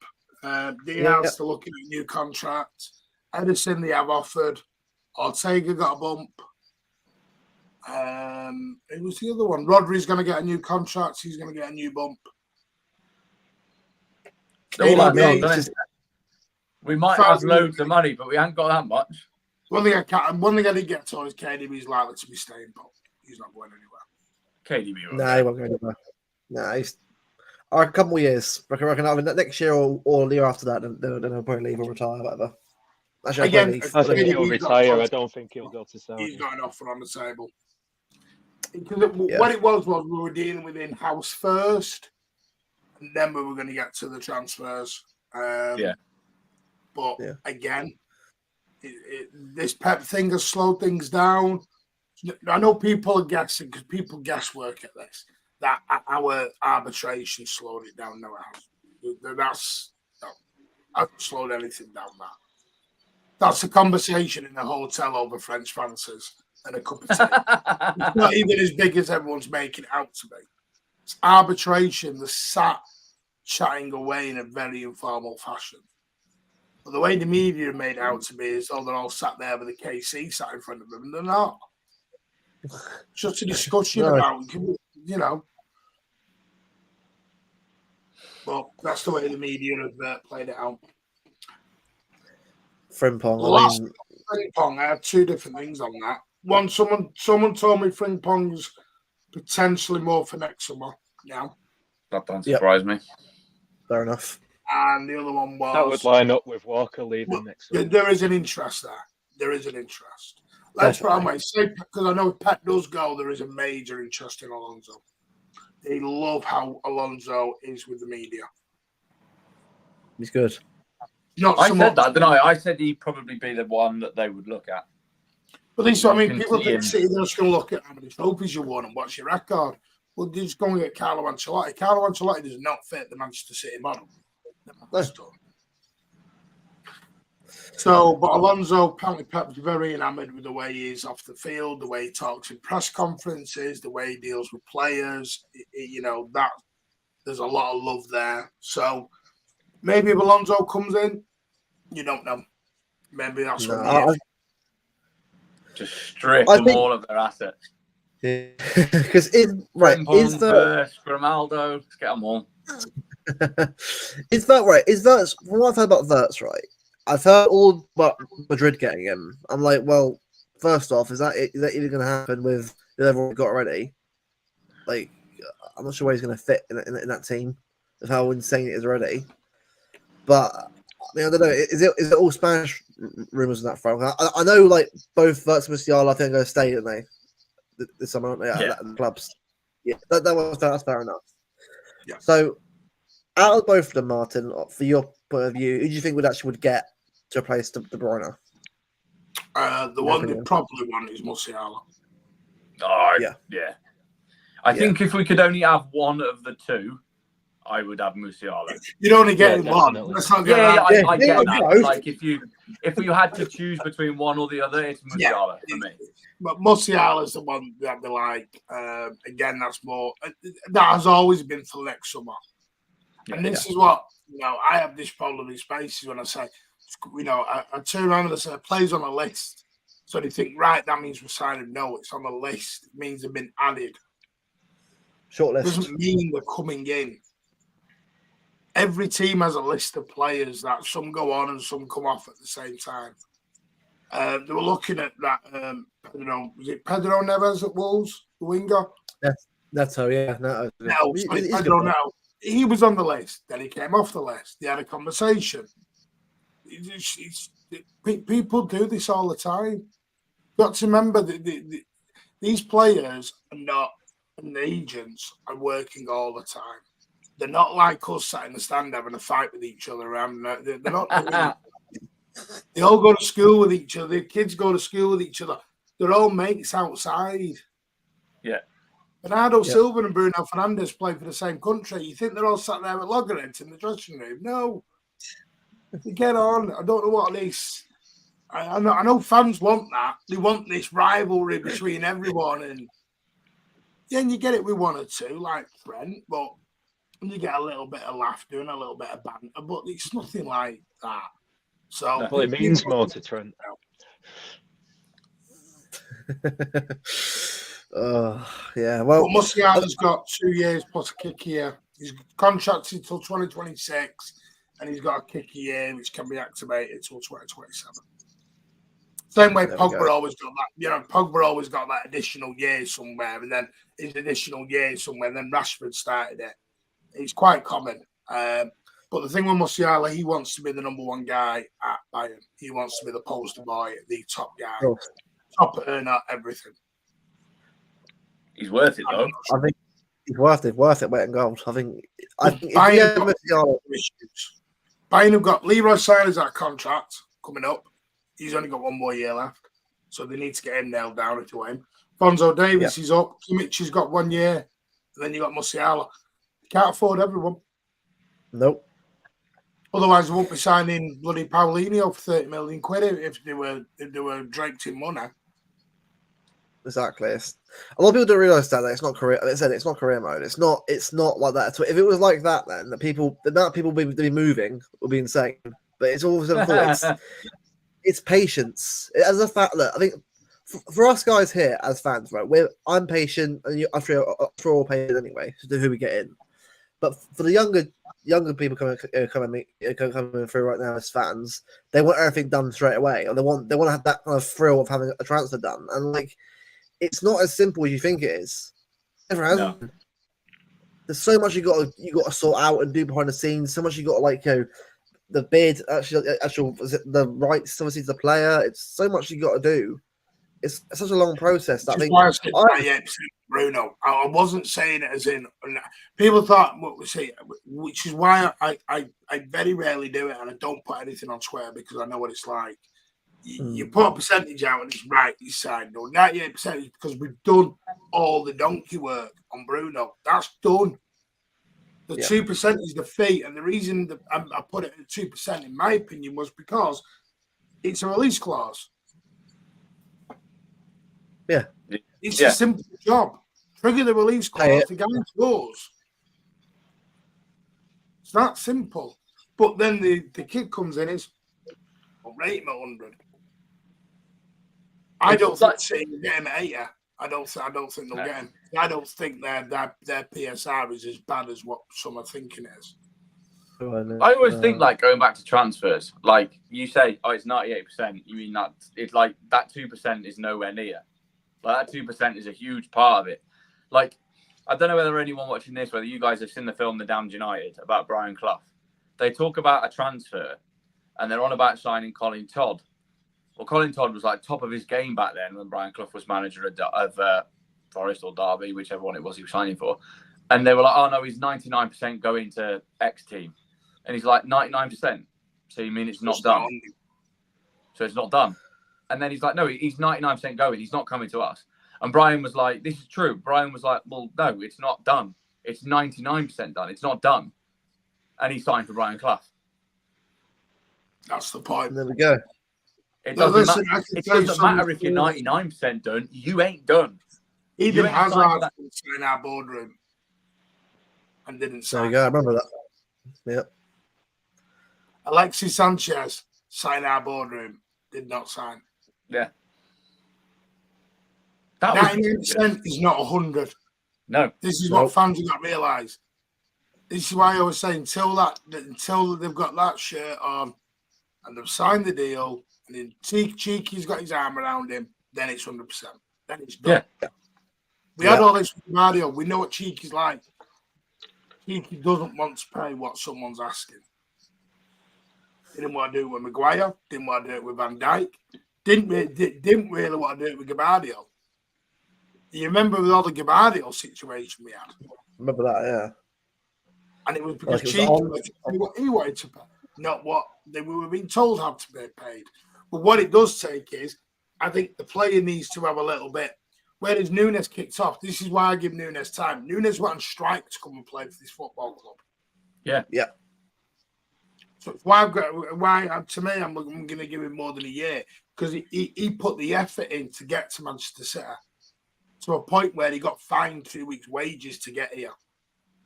Diaz still looking at a new contract. Edison they have offered. Ortega got a bump. It was the other one. Rodri's going to get a new contract. He's going to get a new bump. We might have loads of money, but we haven't got that much. One thing I did get told is KDB's likely to be staying put. He's not going anywhere. KDB. No, he won't go anywhere. No, he's a couple of years. I reckon either next year or the year after that, then he'll probably leave or retire, whatever. Actually, I think he'll retire. I don't think he'll go to Saudi. He's got an offer on the table. What it was we were dealing with in-house first, and then we were going to get to the transfers. But again, this Pep thing has slowed things down. I know people are guessing because people guesswork at this that our arbitration slowed it down. No, it hasn't. I haven't slowed anything down. That's a conversation in a hotel over French fancies and a cup of tea. It's not even as big as everyone's making it out to be. It's arbitration. They're sat chatting away in a very informal fashion. But the way the media made it out to be is, they're all sat there with a KC sat in front of them, and they're not. It's just a discussion about, Well, that's the way the media have played it out. Frimpong. Frimpong, I had two different things on that. One, someone told me Frimpong's potentially more for next summer now. That don't surprise me. Fair enough. And the other one was... That would line up with Walker leaving next summer. There is an interest there. There is an interest. Let's put it on way. Say, because I know if Pep does go, there is a major interest in Alonso. They love how Alonso is with the media. He's good. I said that, didn't I? I said he'd probably be the one that they would look at. But this, people think City, they're just going to look at how many trophies you won and what's your record. Well, they're just going to get Carlo Ancelotti. Carlo Ancelotti does not fit the Manchester City model. So, but Alonso, apparently Pep's very enamoured with the way he is off the field, the way he talks in press conferences, the way he deals with players. That there's a lot of love there. So maybe if Alonso comes in, you don't know. Maybe that's what just strip them all of their assets. Yeah, because is the Grimaldo? Let's get them all. Is that right? Is that from what I've heard about Verts, right? I've heard all about Madrid getting him. I'm like, well, first off, is that even going to happen with everyone we've got already? Like, I'm not sure where he's going to fit in that team, of how insane it is already. But I don't know. Is it all Spanish rumors on that front? I know, like, both Verts and Musiala, I think, are going to stay, don't they? This summer, aren't they? At the clubs. Yeah, that's fair enough. Yeah. So, out of both of them, Martin, for your point of view, who do you think would get to replace De Bruyne? The one they probably want is Musiala. Oh, yeah. I think if we could only have one of the two, I would have Musiala. You'd only get one. Let's not get I get that. Like if you had to choose between one or the other, it's Musiala for me. But Musiala is the one that they like. Again, that's more. That has always been for next summer. And this is what I have this problem in spaces when I say, I turn around and I say, players on a list. So they think, right, that means we're signing. No, it's on the list. It means they've been added. Short list. Doesn't mean they're coming in. Every team has a list of players that some go on and some come off at the same time. They were looking at that. Was it Pedro Neves at Wolves, the winger? That's how. Yeah, Pedro now. He was on the list. Then he came off the list. They had a conversation. People do this all the time. You've got to remember that these players are not, and the agents are working all the time. They're not like us sat in the stand having a fight with each other. They're not. They all go to school with each other. Their kids go to school with each other. They're all mates outside. Yeah. Bernardo Silva and Bruno Fernandes play for the same country. You think they're all sat there at loggerheads in the dressing room? No. Get on. I don't know what this. I know fans want that. They want this rivalry between everyone, and and you get it with one or two, like Trent, but you get a little bit of laughter and a little bit of banter, but it's nothing like that. So Well, it means more to Trent. Yeah. Well, but Musiala's got 2 years plus a kick here. He's contracted till 2026, and he's got a kick a year which can be activated till 2027. Same way Pogba always got that. Pogba always got that additional year somewhere, and then his additional year somewhere. And then Rashford started it. It's quite common. But the thing with Musiala, he wants to be the number one guy at Bayern. He wants to be the poster boy, the top guy, top earner, everything. He's worth it, though. I think he's worth it. Weight in gold. I think if Bayern have got Leroy Sané's out of contract coming up. He's only got 1 more year left, so they need to get him nailed down if you want him. Fonzo Davies is up. Kimmich has got 1 year, and then you got Musiala. You can't afford everyone. Nope. Otherwise, they won't be signing bloody Paulinho for 30 million quid if they were draped in money. Exactly. A lot of people don't realise that it's not career. Like I said, it's not career mode. It's not like that. If it was like that, then the amount of people be moving would be insane. But it's all it's patience. As a fact, look, I think for us guys here as fans, right? I'm patient, and after all patient anyway. So who we get in, but for the younger people coming through right now as fans, they want everything done straight away, or they want to have that kind of thrill of having a transfer done, and it's not as simple as you think it is. Never has. No. There's so much you got to sort out and do behind the scenes. So much you got to the bid, actual the rights obviously to the player. It's so much you got to do. It's such a long process. That Bruno. I wasn't saying it as in people thought what we say, which is why I very rarely do it, and I don't put anything on Twitter because I know what it's like. You put a percentage out and it's right, you signed. No, 98% is because we've done all the donkey work on Bruno. That's done. The 2% is the fee, and the reason that I put it at 2%, in my opinion, was because it's a release clause. Yeah, it's a simple job. Trigger the release clause. The guy's yours. It's that simple. But then the kid comes in. I'll rate him at 100. I don't think they'll get him at 80. I don't think they'll get him. I don't think their PSR is as bad as what some are thinking it is. I always think going back to transfers, like you say, it's 98%. You mean that it's like that 2% is nowhere near. Like that 2% is a huge part of it. Like I don't know whether anyone watching this, whether you guys have seen the film The Damned United about Brian Clough. They talk about a transfer, and they're on about signing Colin Todd. Well, Colin Todd was like top of his game back then when Brian Clough was manager of Forest or Derby, whichever one it was he was signing for. And they were like, oh, no, he's 99% going to X team. And he's like, 99%? So you mean it's not done? So it's not done. And then he's like, no, he's 99% going. He's not coming to us. And Brian was like, this is true. Brian was like, well, no, it's not done. It's 99% done. It's not done. And he signed for Brian Clough. That's the point. There we go. It doesn't matter if you're 99% done. You ain't done. Eden Hazard in our boardroom and didn't sign. There you go. I remember that. Yep. Alexis Sanchez signed our boardroom. Did not sign. Yeah. 99% is not 100. No. This is what fans have got to realise. This is why I was saying until they've got that shirt on and they've signed the deal and then Cheeky's got his arm around him, then it's 100%. Then it's done. Yeah. We had all this with Mario. We know what Cheeky's like. Cheeky doesn't want to pay what someone's asking. He didn't want to do it with Maguire. Didn't want to do it with Van Dijk. Didn't really want to do it with Gabardio. You remember with all the Gabardio situation we had? Remember that, yeah. And it was because Cheeky he wanted to pay, not what they were being told had to be paid. But what it does take is, I think the player needs to have a little bit. Whereas Nunes kicked off, this is why I give Nunes time. Nunes went on strike to come and play for this football club. Yeah. So So why to me, I'm going to give him more than a year because he put the effort in to get to Manchester City to a point where he got fined 2 weeks' wages to get here.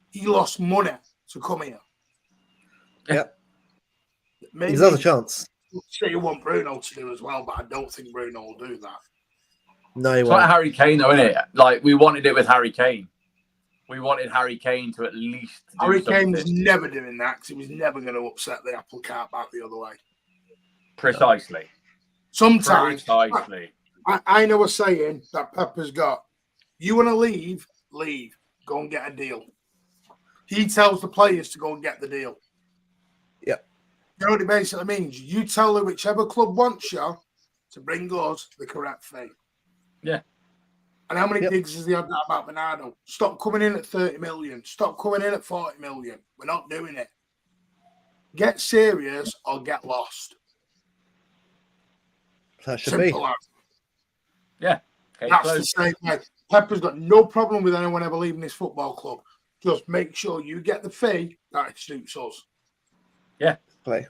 He lost money to come here. Yep. Maybe he deserves a chance. City want Bruno to do as well, but I don't think Bruno will do that. No, he It's won't. like Harry Kane, though, isn't it? Like, we wanted it with Harry Kane. We wanted Harry Kane to at least do Harry something. Kane was never doing that because he was never going to upset the apple cart back the other way. Precisely. Sometimes. Precisely. I know a saying that Pepper's got. You want to leave? Leave. Go and get a deal. He tells the players to go and get the deal. Yep. You know what it basically means? You tell them whichever club wants you to bring us the correct fee. Yeah. And how many digs has he had that about Bernardo? Stop coming in at 30 million. Stop coming in at 40 million. We're not doing it. Get serious or get lost. That should Simple be. as. Yeah. That's the same way. Pepper's got no problem with anyone ever leaving this football club. Just make sure you get the fee that suits us. Yeah. Play.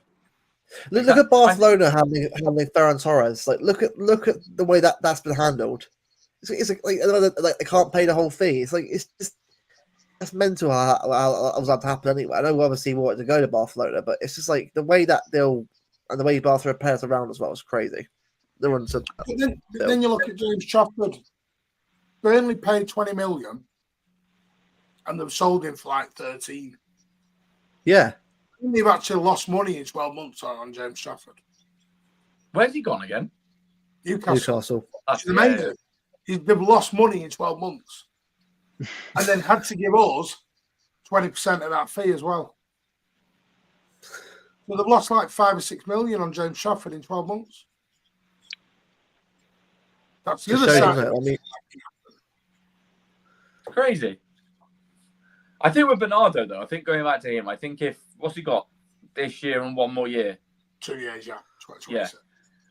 Look at Barcelona handling Ferran Torres. Like, look at the way that's been handled. It's like they can't pay the whole fee. It's like it's just that's mental how it was that to happen anyway. I know we obviously wanted to go to Barcelona, but it's just like the way that they'll and the way Barcelona players around as well is crazy. They're on some. Then you look at James Trafford. Burnley paid 20 million, and they've sold him for like 13. Yeah, They've actually lost money in 12 months on James Trafford. Where's he gone again? Newcastle. It's amazing. They've lost money in 12 months, and then had to give us 20% of that fee as well. So they've lost like 5 or 6 million on James Trafford in 12 months. That's the other side. I mean, crazy. I think with Bernardo, though, I think going back to him, I think what's he got this year and one more year? 2 years, yeah. Yeah.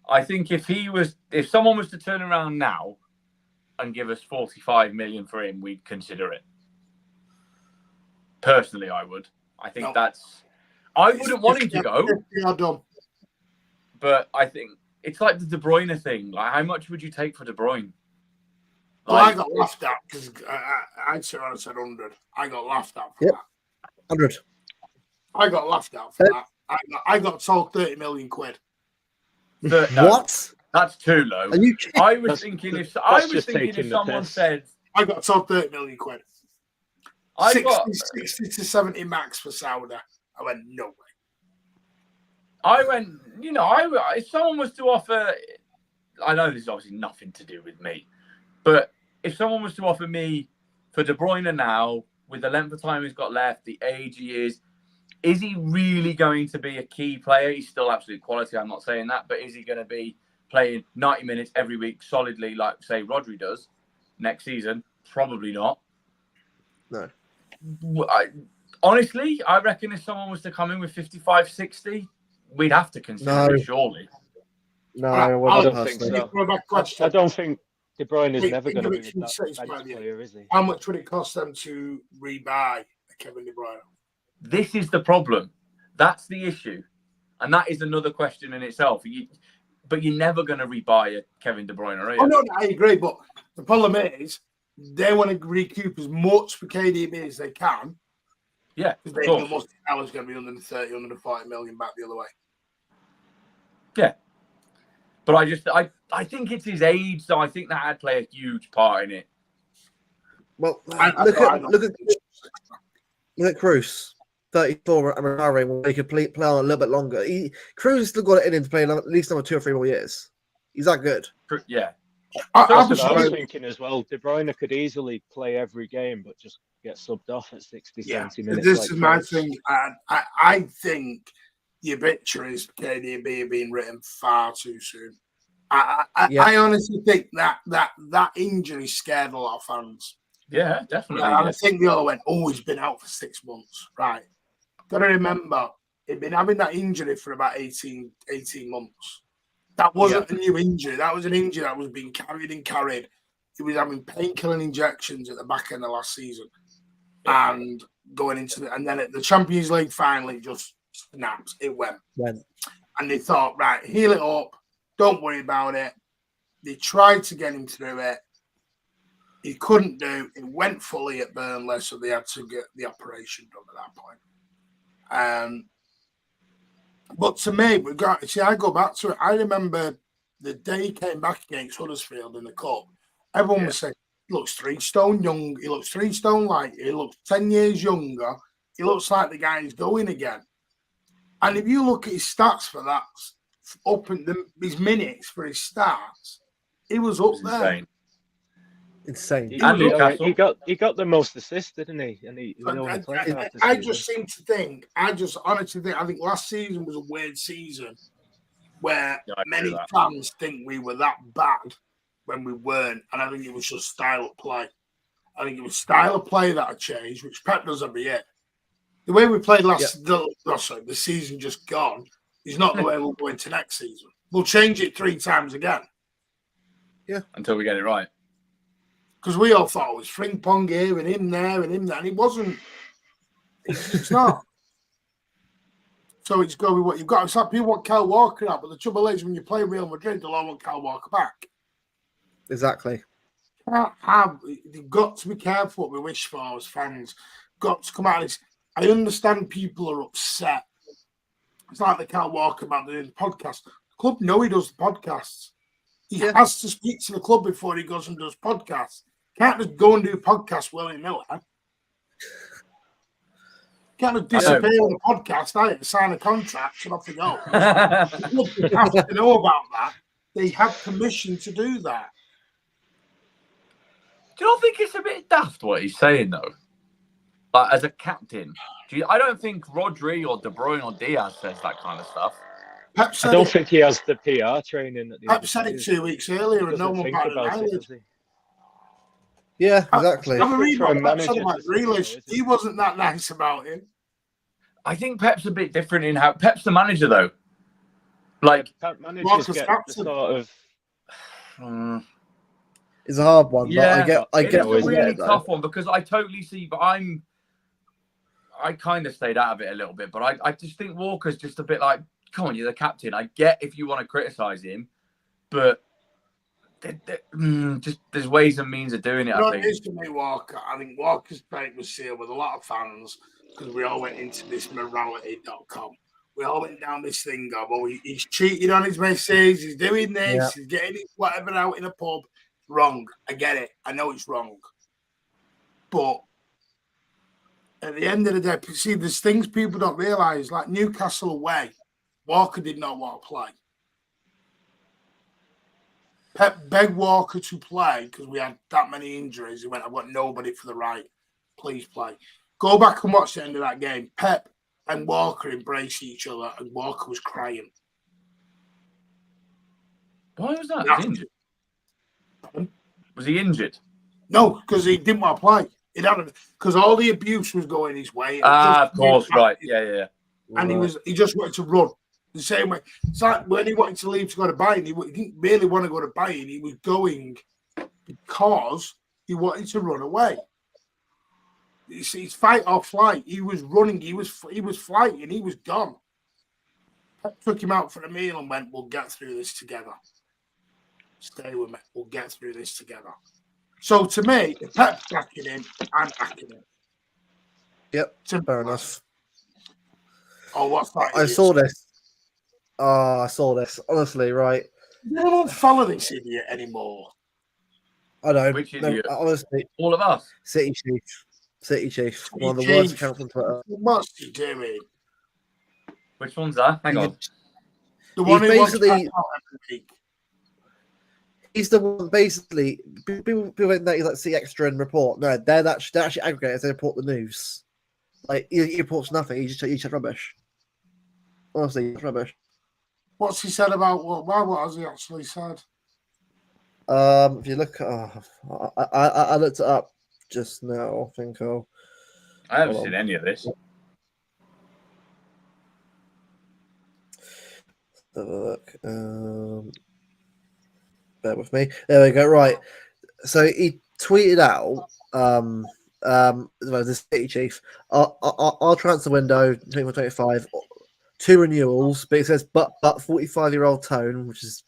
I think if someone was to turn around now and give us 45 million for him, we'd consider it. Personally, I would. I think I wouldn't want him to go. But I think it's like the De Bruyne thing. Like, how much would you take for De Bruyne? Well, I got laughed at because I said 100. I got laughed at for that. 100. I got laughed at for that. I got told 30 million quid. No, what? That's too low. I was thinking if someone said I got told 30 million quid. 60 to 70 max for Saudi. I went, no way. I went, if someone was to offer, I know this is obviously nothing to do with me, but if someone was to offer me for De Bruyne now, with the length of time he's got left, the age he is he really going to be a key player? He's still absolute quality, I'm not saying that, but is he going to be playing 90 minutes every week solidly like, say, Rodri does next season? Probably not. No. Honestly, I reckon if someone was to come in with 55, 60, we'd have to consider it, surely. No, I don't think so. I don't think De Bruyne is never going to be that player, is he? How much would it cost them to rebuy Kevin De Bruyne? This is the problem. That's the issue. And that is another question in itself. But you're never going to rebuy a Kevin De Bruyne, are you? Oh, no, I agree. But the problem is they want to recoup as much for KDB as they can. Yeah. Because they know most of the hours going to be under 30, under 40 million back the other way. Yeah. But I think it's his age, so I think that had play a huge part in it. Well, look at Cruz, 34 and retiring when he could play on a little bit longer. Cruz still got it in him to play at least another 2 or 3 more years. He's that good. Yeah. I was thinking as well, De Bruyne could easily play every game, but just get subbed off at 60, 70 minutes. This is my thing. I think the obituaries for KDB are being written far too soon. I honestly think that injury scared a lot of fans. Yeah, definitely. I think the other went, he's been out for 6 months. Right. Got to remember, he'd been having that injury for about 18 months. That wasn't a new injury. That was an injury that was being carried. He was having painkilling injections at the back end of last season. And going into and then at the Champions League finally just snaps. It went. And they thought, right, heal it up. Don't worry about it. They tried to get him through it. He couldn't do. It went fully at Burnley, so they had to get the operation done at that point. But to me, I go back to it. I remember the day he came back against Huddersfield in the cup. Everyone was saying, he looks 3 stone young. He looks 3 stone light. He looks 10 years younger. He looks like the guy who's going again. And if you look at his stats for that, his minutes for his stats, he was up there. Insane. He got the most assists, didn't he? And I just seem to think, I think last season was a weird season where many fans think we were that bad when we weren't. And I think it was just style of play. I think it was style of play that had changed, which Pep does every year. The way we played the season just gone, is not the way we'll go into next season. We'll change it 3 times again. Yeah. Until we get it right. Because we all thought it was fring pong here and him there and him there. And it wasn't. It's not. So it's going to be what you've got. It's like people want Kyle Walker out, but the trouble is when you play Real Madrid, they'll all want Kyle Walker back. Exactly. You've got to be careful what we wish for as fans. Got to come out of this. I understand people are upset. It's like the Kyle Walker about doing the podcast. The club know he does the podcasts. He has to speak to the club before he goes and does podcasts. Can't just go and do podcasts willy-nilly. Can't just disappear on a podcast, sign a contract and off you go. The club have to know about that. They have permission to do that. Do you not think it's a bit daft what he's saying, though? Like, as a captain, I don't think Rodri or De Bruyne or Diaz says that kind of stuff. I don't think he has the PR training. Pep said it 2 weeks earlier, and no one batted an eyelid. Yeah, exactly. He wasn't that nice about him. I think Pep's a bit different in how Pep's the manager, though. Like, Pep managers get the sort of. It's a hard one, yeah, but I get it's a really tough one because I totally see, but I kind of stayed out of it a little bit, but I just think Walker's just a bit like, come on, you're the captain. I get if you want to criticise him, but there's ways and means of doing it. I think. To me, Walker. I think Walker's fate was sealed with a lot of fans because we all went into this morality.com. We all went down this thing of, he's cheating on his message, he's doing this, he's getting whatever out in a pub. Wrong. I get it. I know it's wrong. But at the end of the day, see, there's things people don't realise, like Newcastle away, Walker did not want to play. Pep begged Walker to play because we had that many injuries. He went, I've got nobody for the right. Please play. Go back and watch the end of that game. Pep and Walker embraced each other and Walker was crying. Why was that? Was he injured? No, because he didn't want to play. Because all the abuse was going his way. Of course, right. Yeah. And he just wanted to run. The same way. It's like when he wanted to leave to go to Bayern, he didn't really want to go to Bayern. He was going because he wanted to run away. It's fight or flight. He was running. He was flighting. He was gone. I took him out for a meal and went, we'll get through this together. Stay with me. We'll get through this together. So to me, if Pep's backing him, I'm backing him. Yep. Fair enough. Oh, what's that? I saw this. I saw this. Honestly, right. No one follow this idiot anymore. I know. Which idiot? Honestly. All of us. City Chief. One of the worst accounts on Twitter. What's he doing? Which one's that? Hang on. The one who basically wants to every week. He's the one basically. People think that he's like see extra and report. No, they're actually aggregators. They report the news. Like he reports nothing. He just rubbish. Honestly, it's rubbish. What's he said about what has he actually said? If you look, I looked it up just now. I think I haven't seen any of this. Have a look. Bear with me. There we go. Right. So he tweeted out, the City Chief, our transfer window 2025 2 renewals, but it says but 45-year-old tone, which is.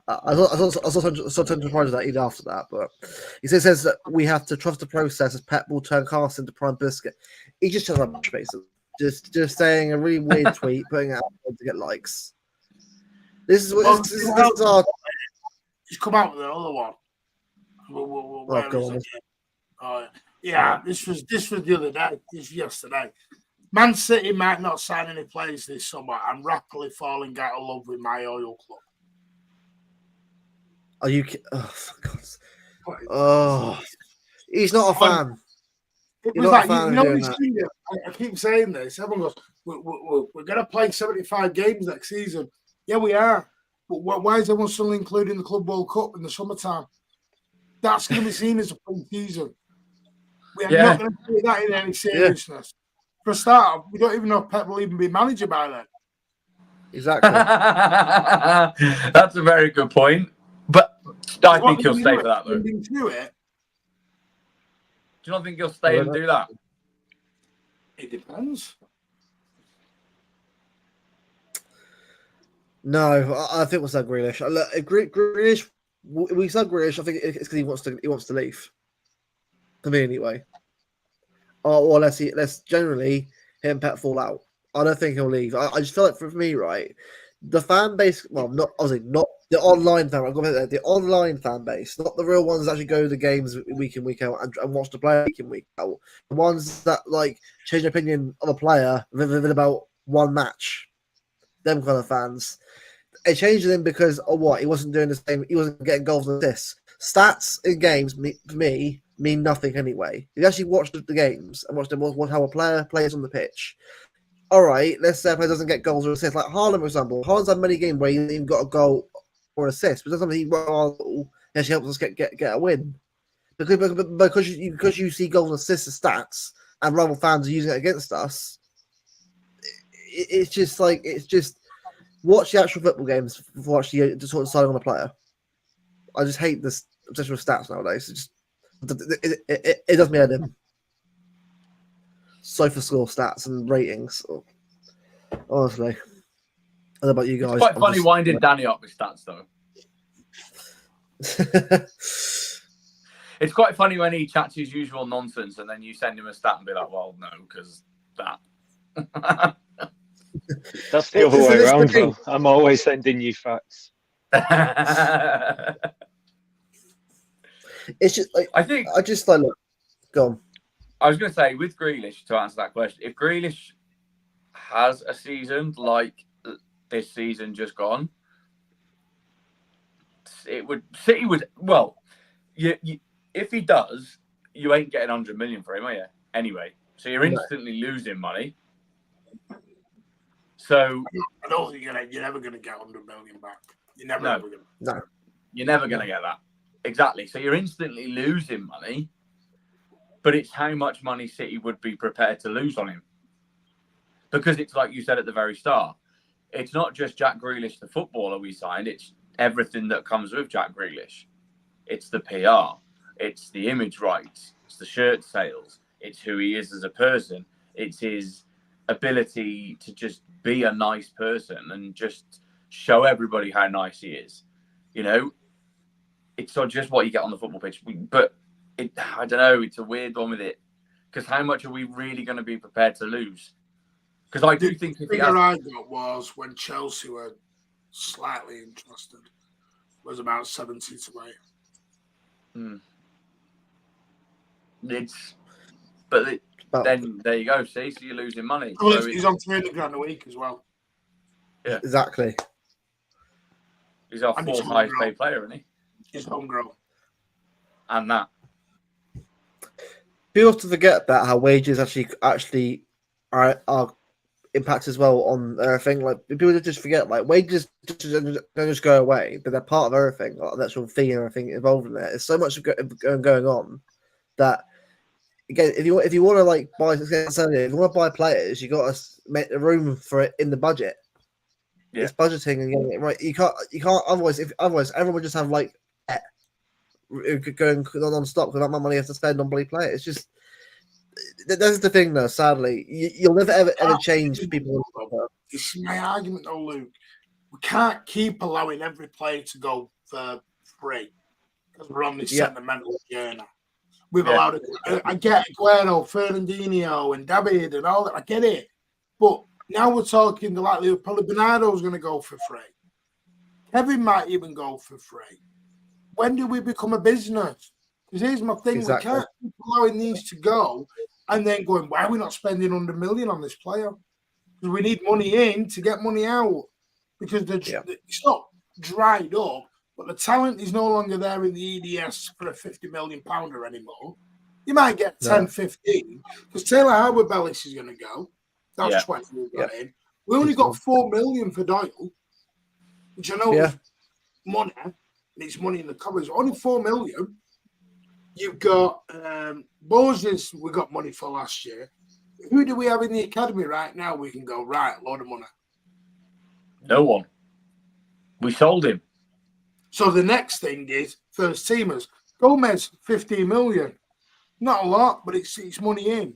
I was surprised at that even after that, but he says that we have to trust the process as Pep will turn Cast into prime biscuit. He just has a basically just saying a really weird tweet, putting it out to get likes. This is what this is our. He's come out with another one. This was the other day. This was yesterday. ManCity might not sign any players this summer. I'm rapidly falling out of love with my oil club. Are you? Oh, God. Oh, he's not a fan. It was like, I keep saying this. Everyone goes, we're going to play 75 games next season. Yeah, we are. But why is everyone still including the Club World Cup in the summertime? That's going to be seen as a pre-season. We are not going to do that in any seriousness. For a start, we don't even know if Pep will even be manager by then. Exactly. That's a very good point. But I think he'll stay for that, though. Do you not think he'll stay and do that? It depends. No, I think we'll start Grealish. Grealish, we start Grealish. I think it's because he wants to leave. For me, anyway. Or let's generally him and Pep fall out. I don't think he'll leave. I just feel like for me, right, the fan base. Well, not the online fan. I've got to the online fan base, not the real ones that actually go to the games week in week out and watch the player week in week out. The ones that like change their opinion of a player within about one match. Them kind of fans. It changed them because of what? He wasn't doing the same. He wasn't getting goals and assists. Stats in games, for me, mean nothing anyway. You actually watch the games and watch how a player plays on the pitch. All right, let's say a player doesn't get goals or assists. Like Haaland, for example. Haaland's had many games where he even got a goal or assist, but that's something he actually helps us get a win. Because you see goals and assists as stats, and rival fans are using it against us. It's just watch the actual football games before actually just sort of deciding on a player. I just hate this obsession with stats nowadays. It does me head in. SofaScore stats and ratings. Honestly, I don't know about you guys. It's quite funny winding Danny up with stats, though. It's quite funny when he chats his usual nonsense and then you send him a stat and be like, well, no, because that. That's the other way around, though. I'm always sending you facts. It's just like look. Go on. I was going to say with Grealish to answer that question, if Grealish has a season like this season just gone, City would. Well, if he does, you ain't getting 100 million for him, are you? Anyway, so you're instantly losing money. So I don't think you're never going to get 100 million back. You're never going to. No, you're never going to get that. Exactly. So you're instantly losing money, but it's how much money City would be prepared to lose on him. Because it's like you said at the very start, it's not just Jack Grealish, the footballer we signed. It's everything that comes with Jack Grealish. It's the PR. It's the image rights. It's the shirt sales. It's who he is as a person. It's his ability to just be a nice person and just show everybody how nice he is. You know, it's not just what you get on the football pitch, but I don't know. It's a weird one with it because how much are we really going to be prepared to lose? Because I do think the figure I got was when Chelsea were slightly interested was about 70 to 8. Then there you go. See, so you're losing money. Well, he's on 300 grand a week as well. Yeah, exactly. He's our fourth highest paid player, isn't he? He's homegrown. And that. People have to forget about how wages actually are impact as well on everything. Like people just forget, like wages don't just go away, but they're part of everything. Like the actual fee and everything involved in it. There's so much going on that again, if you want to like buy, if you want to buy players, you got to make the room for it in the budget. Yeah. It's budgeting and getting it right. You can't otherwise everyone would just have like going non-stop because that much money you have to spend on bloody players. It's just that's the thing though. Sadly, you'll never ever change people. this is my argument though, Luke. We can't keep allowing every player to go for free because we're on this sentimental journey. We've allowed it. I get Aguero, Fernandinho, and David, and all that. I get it, but now we're talking the likelihood probably Bernardo's going to go for free. Kevin might even go for free. When do we become a business? Because here's my thing: we can't keep allowing these to go and then going, why are we not spending 100 million on this player? Because we need money in to get money out. Because it's not dried up, but the talent is no longer there in the EDS for a 50 million pounder anymore. You might get 10, 15, because Taylor Howard Bellis is going to go. That's 20 we got in. We only got 4 million for Doyle, which I know is money. It's money in the covers. Only 4 million. You've got Moses, we got money for last year. Who do we have in the academy right now? We can go, right, a load of money. No one. We sold him. So the next thing is first teamers. Gomez, 15 million. Not a lot, but it's money in.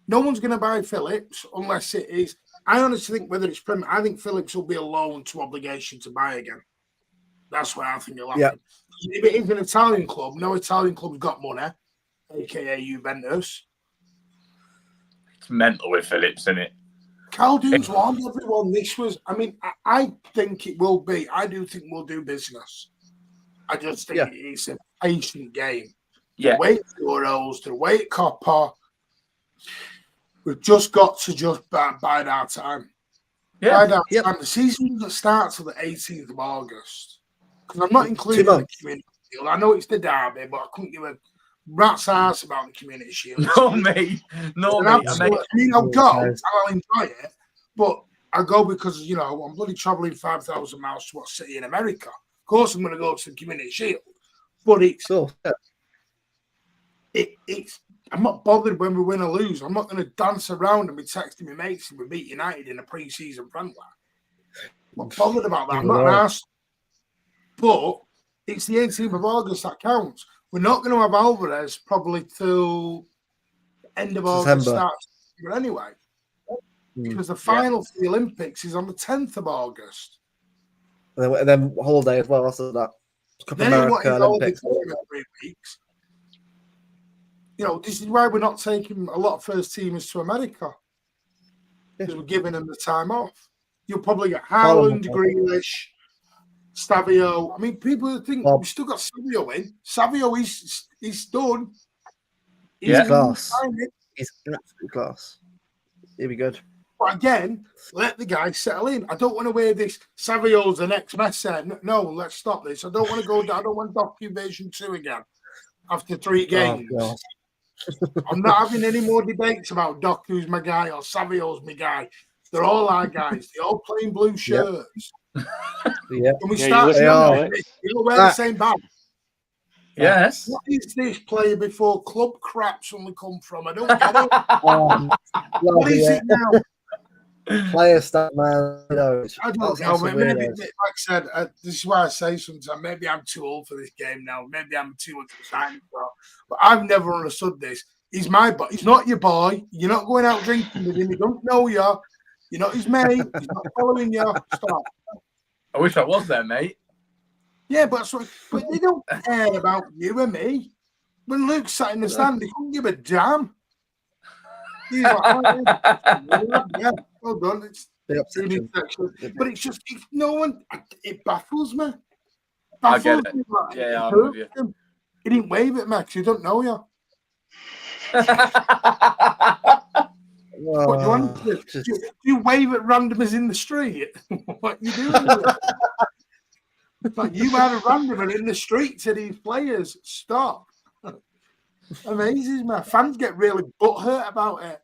No one's going to buy Phillips unless it is. I honestly think whether it's Premier, I think Phillips will be a loan to obligation to buy again. That's why I think it'll happen. If it is an Italian club, no Italian club's got money, aka Juventus. It's mental with Phillips, isn't it? Caldoon's warned everyone. This was, I mean, I think it will be. I do think we'll do business. I just think it's a patient game. Yeah. Wait Euros, to wait Copper. We've just got to bide our time. Yeah. Bide our time. The season doesn't start till the 18th of August. Because I'm not including the Community Shield. I know it's the derby, but I couldn't give a rat's ass about the Community Shield. No, mate. No, mate. I mean, I'll go and I'll enjoy it, but I go because, you know, I'm bloody travelling 5,000 miles to watch City in America. Of course, I'm going to go to the Community Shield, but it's I'm not bothered when we win or lose. I'm not going to dance around and be texting my mates and we beat United in a pre-season friendly. I'm not bothered about that. I'm not an arse. But it's the 18th of August that counts. We're not going to have Alvarez probably till end of August, start anyway. Because the final for the Olympics is on the 10th of August. And then holiday as well after that. Then America, Olympics. 3 weeks. You know, this is why we're not taking a lot of first teamers to America. Because we're giving them the time off. You'll probably get Haaland, Grealish, Savio. I mean, people think we've still got Savio in. Savio is done. He's class. He's absolute class. He'll be good. But again, let the guy settle in. I don't want to wear this Savio's the next Messi. No, let's stop this. I don't want to go down. I don't want Docu 2 again after 3 games. Oh, I'm not having any more debates about Doku's my guy or Savio's my guy. They're all our guys. They're all playing blue shirts. Yeah. Can we start? You don't wear the same bag. Yes. What is this player before club crap suddenly come from? I don't get it. What is it now? Player stuff, man. You know, I don't know. Maybe, like I said, this is why I say sometimes maybe I'm too old for this game now. Maybe I'm too excited for it. But I've never understood this. He's my boy. He's not your boy. You're not going out drinking with him. He don't know you. You're not his mate. He's not following you. Stop. I wish I was there, mate. Yeah, but they don't care about you and me. When Luke sat in the stand, he couldn't give a damn. He's like, yeah, well done. It's but it's just no one. It baffles me. I get it. Yeah, I'm with you. He didn't wave at me because he don't know you. What do you want to do? Do you wave at randomers in the street? What you doing? Like you had a randomer in the street to these players. Stop. Amazes me. Fans get really butthurt about it.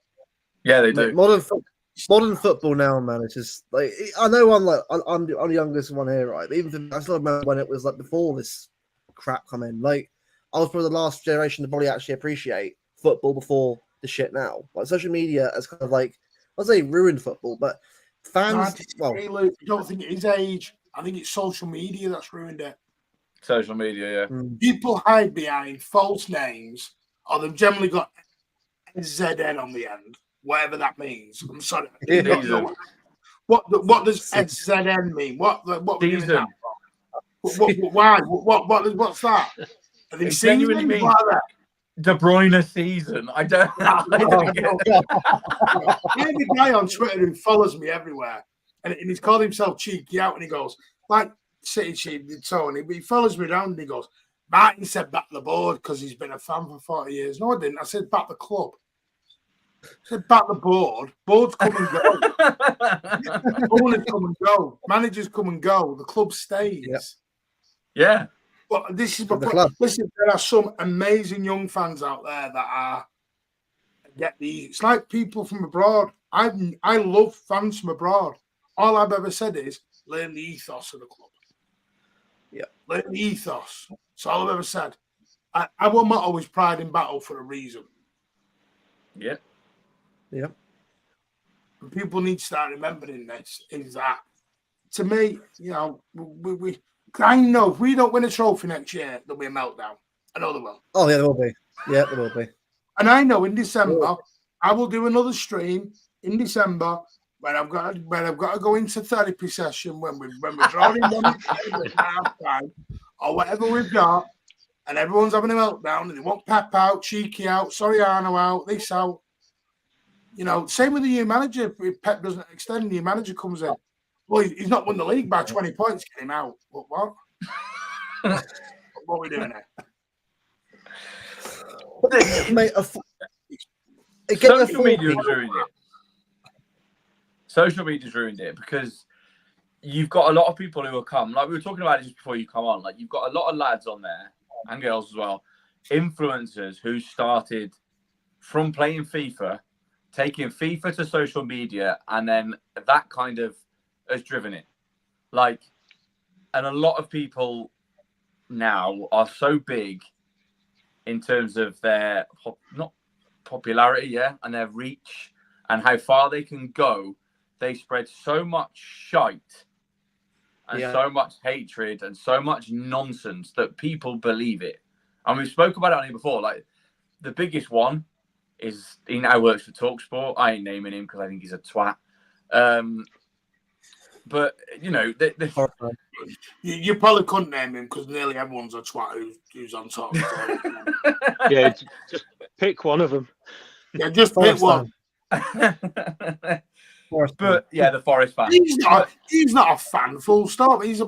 Yeah, they do. Modern football now, man. It's just like I know I'm the youngest one here, right? But even I still remember when it was like before this crap come in. Like I was probably the last generation to probably actually appreciate football before the shit now. Like social media has kind of like I'd say ruined football, but fans. I don't think it's age. I think it's social media that's ruined it. Social media, yeah. People hide behind false names, or they've generally got ZN on the end, whatever that means. I'm sorry. What does SZN mean? What we're doing Season. that? Why? What's that? Are they It genuinely seasons? means What are De Bruyne season. I don't get it. I have a guy on Twitter who follows me everywhere, and he's called himself Cheeky Out, and he goes, like City Chief did Tony, but he follows me around and he goes, Martin said back the board because he's been a fan for 40 years. No, I didn't. I said back the club. I said back the board. Boards come and go. Owners come and go. Managers come and go. The club stays. Yep. Yeah. But this is the club. Listen, there are some amazing young fans out there that it's like people from abroad. I love fans from abroad. All I've ever said is learn the ethos of the club. Yeah. Learn the ethos. That's all I've ever said. Our motto is pride in battle for a reason. Yeah. Yeah. And people need to start remembering this. Is that to me, I know if we don't win a trophy next year, there'll be a meltdown. I know there will. Oh yeah, there will be. Yeah, there will be. And I know in December, I will do another stream in December when I've got to go into therapy session when we're drawing one time or whatever we've got, and everyone's having a meltdown and they want Pep out, Cheeky out, Soriano out, this out. Same with the new manager. If Pep doesn't extend, the new manager comes in. Well, he's not won the league by 20 points. Get him out. What? What are we doing there? Mate, Social media's ruined it. Social media's ruined it because you've got a lot of people who will come. Like we were talking about it just before you come on. Like you've got a lot of lads on there and girls as well, influencers who started from playing FIFA, taking FIFA to social media, and then that kind of has driven it. And a lot of people now are so big in terms of their not popularity, and their reach and how far they can go. They spread so much shite and so much hatred and so much nonsense that people believe it. And we've spoke about it on here before. Like the biggest one is he now works for TalkSport. I ain't naming him because I think he's a twat. But you probably couldn't name him because nearly everyone's a twat who's on top. Yeah, just pick one of them. Yeah, just pick one. But yeah, the Forest fan. He's not a fan. Full stop. He's a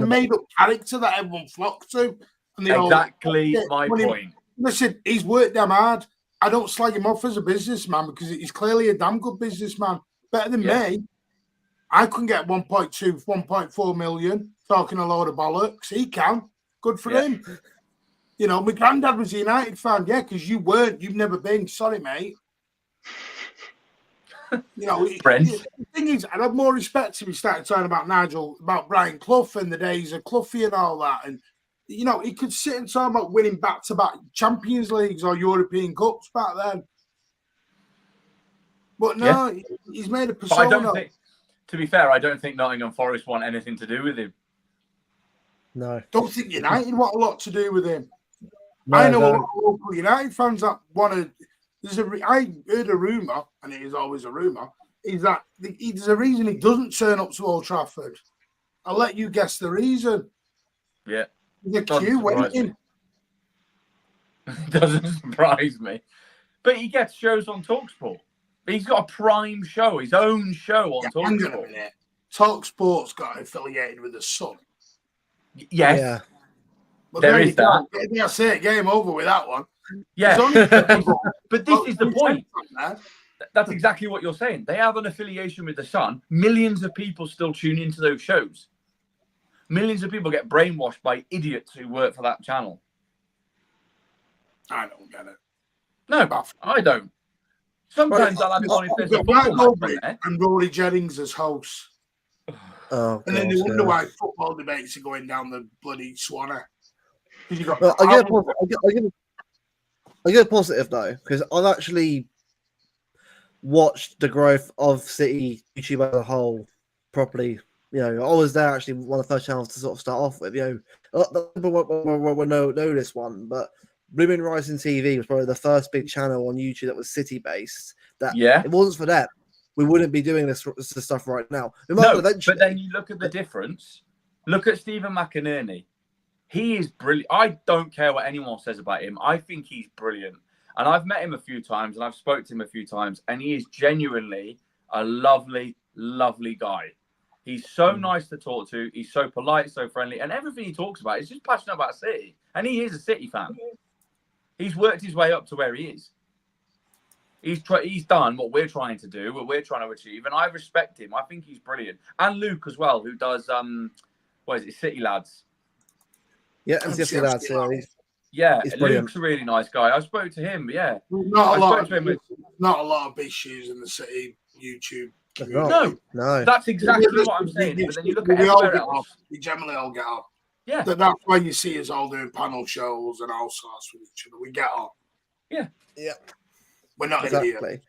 made up character that everyone flocks to. And exactly my point. Listen, he's worked damn hard. I don't slag him off as a businessman because he's clearly a damn good businessman. Better than me. I couldn't get 1.2, 1.4 million talking a load of bollocks. He can. Good for him. My granddad was a United fan. Yeah, because you weren't. You've never been. Sorry, mate. Friends. The thing is, I'd have more respect if he started talking about Brian Clough and the days of Cloughie and all that. And, he could sit and talk about winning back-to-back Champions Leagues or European Cups back then. But no, he's made a persona. To be fair, I don't think Nottingham Forest want anything to do with him. No. Don't think United want a lot to do with him. No, I know a lot of local United fans that want to. I heard a rumour, and it is always a rumour, is that there's a reason he doesn't turn up to Old Trafford. I'll let you guess the reason. Yeah. There's a queue waiting. Doesn't surprise me. But he gets shows on TalkSport. He's got a prime show, his own show on TalkSport. Hang on a minute. TalkSport's got affiliated with the Sun. Yes. Yeah. But there is that. That's it. Game over with that one. Yeah. But this is the point. That's exactly what you're saying. They have an affiliation with the Sun. Millions of people still tune into those shows. Millions of people get brainwashed by idiots who work for that channel. I don't get it. No, I don't. Sometimes I'll have it on if there's a football match on there. And Rory Jennings as host. Oh, and then they wonder why football debates are going down the bloody Swanner. I get a positive though, because I've actually watched the growth of City YouTube as a whole properly. I was there actually one of the first channels to sort of start off with. A lot of people won't know this one, but Blooming Rising TV was probably the first big channel on YouTube that was City based. It wasn't for them. we wouldn't be doing this stuff right now. No, but then you look at the difference. Look at Stephen McInerney. He is brilliant. I don't care what anyone says about him. I think he's brilliant. And I've met him a few times and I've spoken to him a few times. And he is genuinely a lovely, lovely guy. He's so nice to talk to. He's so polite, so friendly. And everything he talks about is just passionate about City. And he is a City fan. He's worked his way up to where he is. He's done what we're trying to do, what we're trying to achieve. And I respect him. I think he's brilliant. And Luke as well, who does, what is it, City Lads. Yeah, City Lads. Yeah, Luke's a really nice guy. I spoke to him, yeah. Not a lot of big shoes in the City YouTube. No. That's exactly what I'm saying. But then you look at everywhere else. We generally all get on. Yeah. That's why you see us all doing panel shows and all sorts with each other. We get on. Yeah. Yeah. We're not idiots.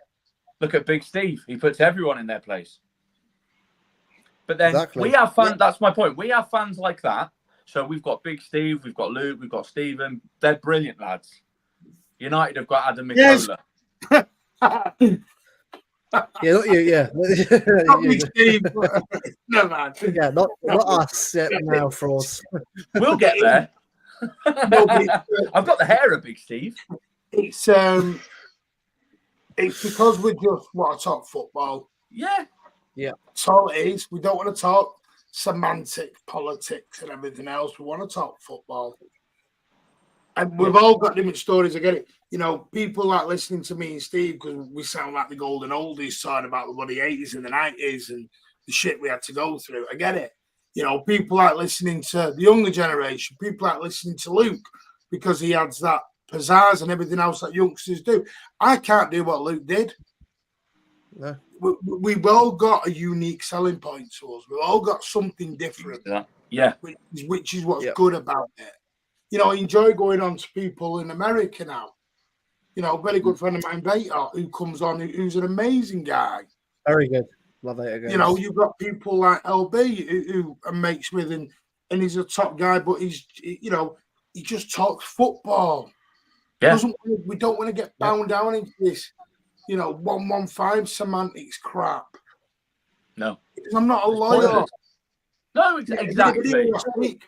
Look at Big Steve. He puts everyone in their place. But then we have fans. Yeah. That's my point. We have fans like that. So we've got Big Steve, we've got Luke, we've got Stephen. They're brilliant lads. United have got Adam Mikola. Yes. Yeah, not you. Yeah, not Big Steve. No man. Yeah, not us. Yeah, now for us. We'll get there. I've got the hair of Big Steve. It's because we just want to talk football. Yeah. That's all it is. We don't want to talk semantic politics and everything else. We want to talk football. And we've all got different stories. I get it. People like listening to me and Steve because we sound like the golden oldies talking about the bloody 80s and the 90s and the shit we had to go through. I get it. People like listening to the younger generation. People like listening to Luke because he adds that pizzazz and everything else that youngsters do. I can't do what Luke did. No. We've all got a unique selling point to us. We've all got something different. Yeah. Which is what's good about it. I enjoy going on to people in America now. A very good friend of mine, Bater, who comes on, who's an amazing guy. Very good. Love it again. You've got people like LB who are mates with him, and he's a top guy, but he just talks football. Yeah. We don't want to get bound down into this, 115 semantics crap. No. Because I'm not a lawyer. No, exactly.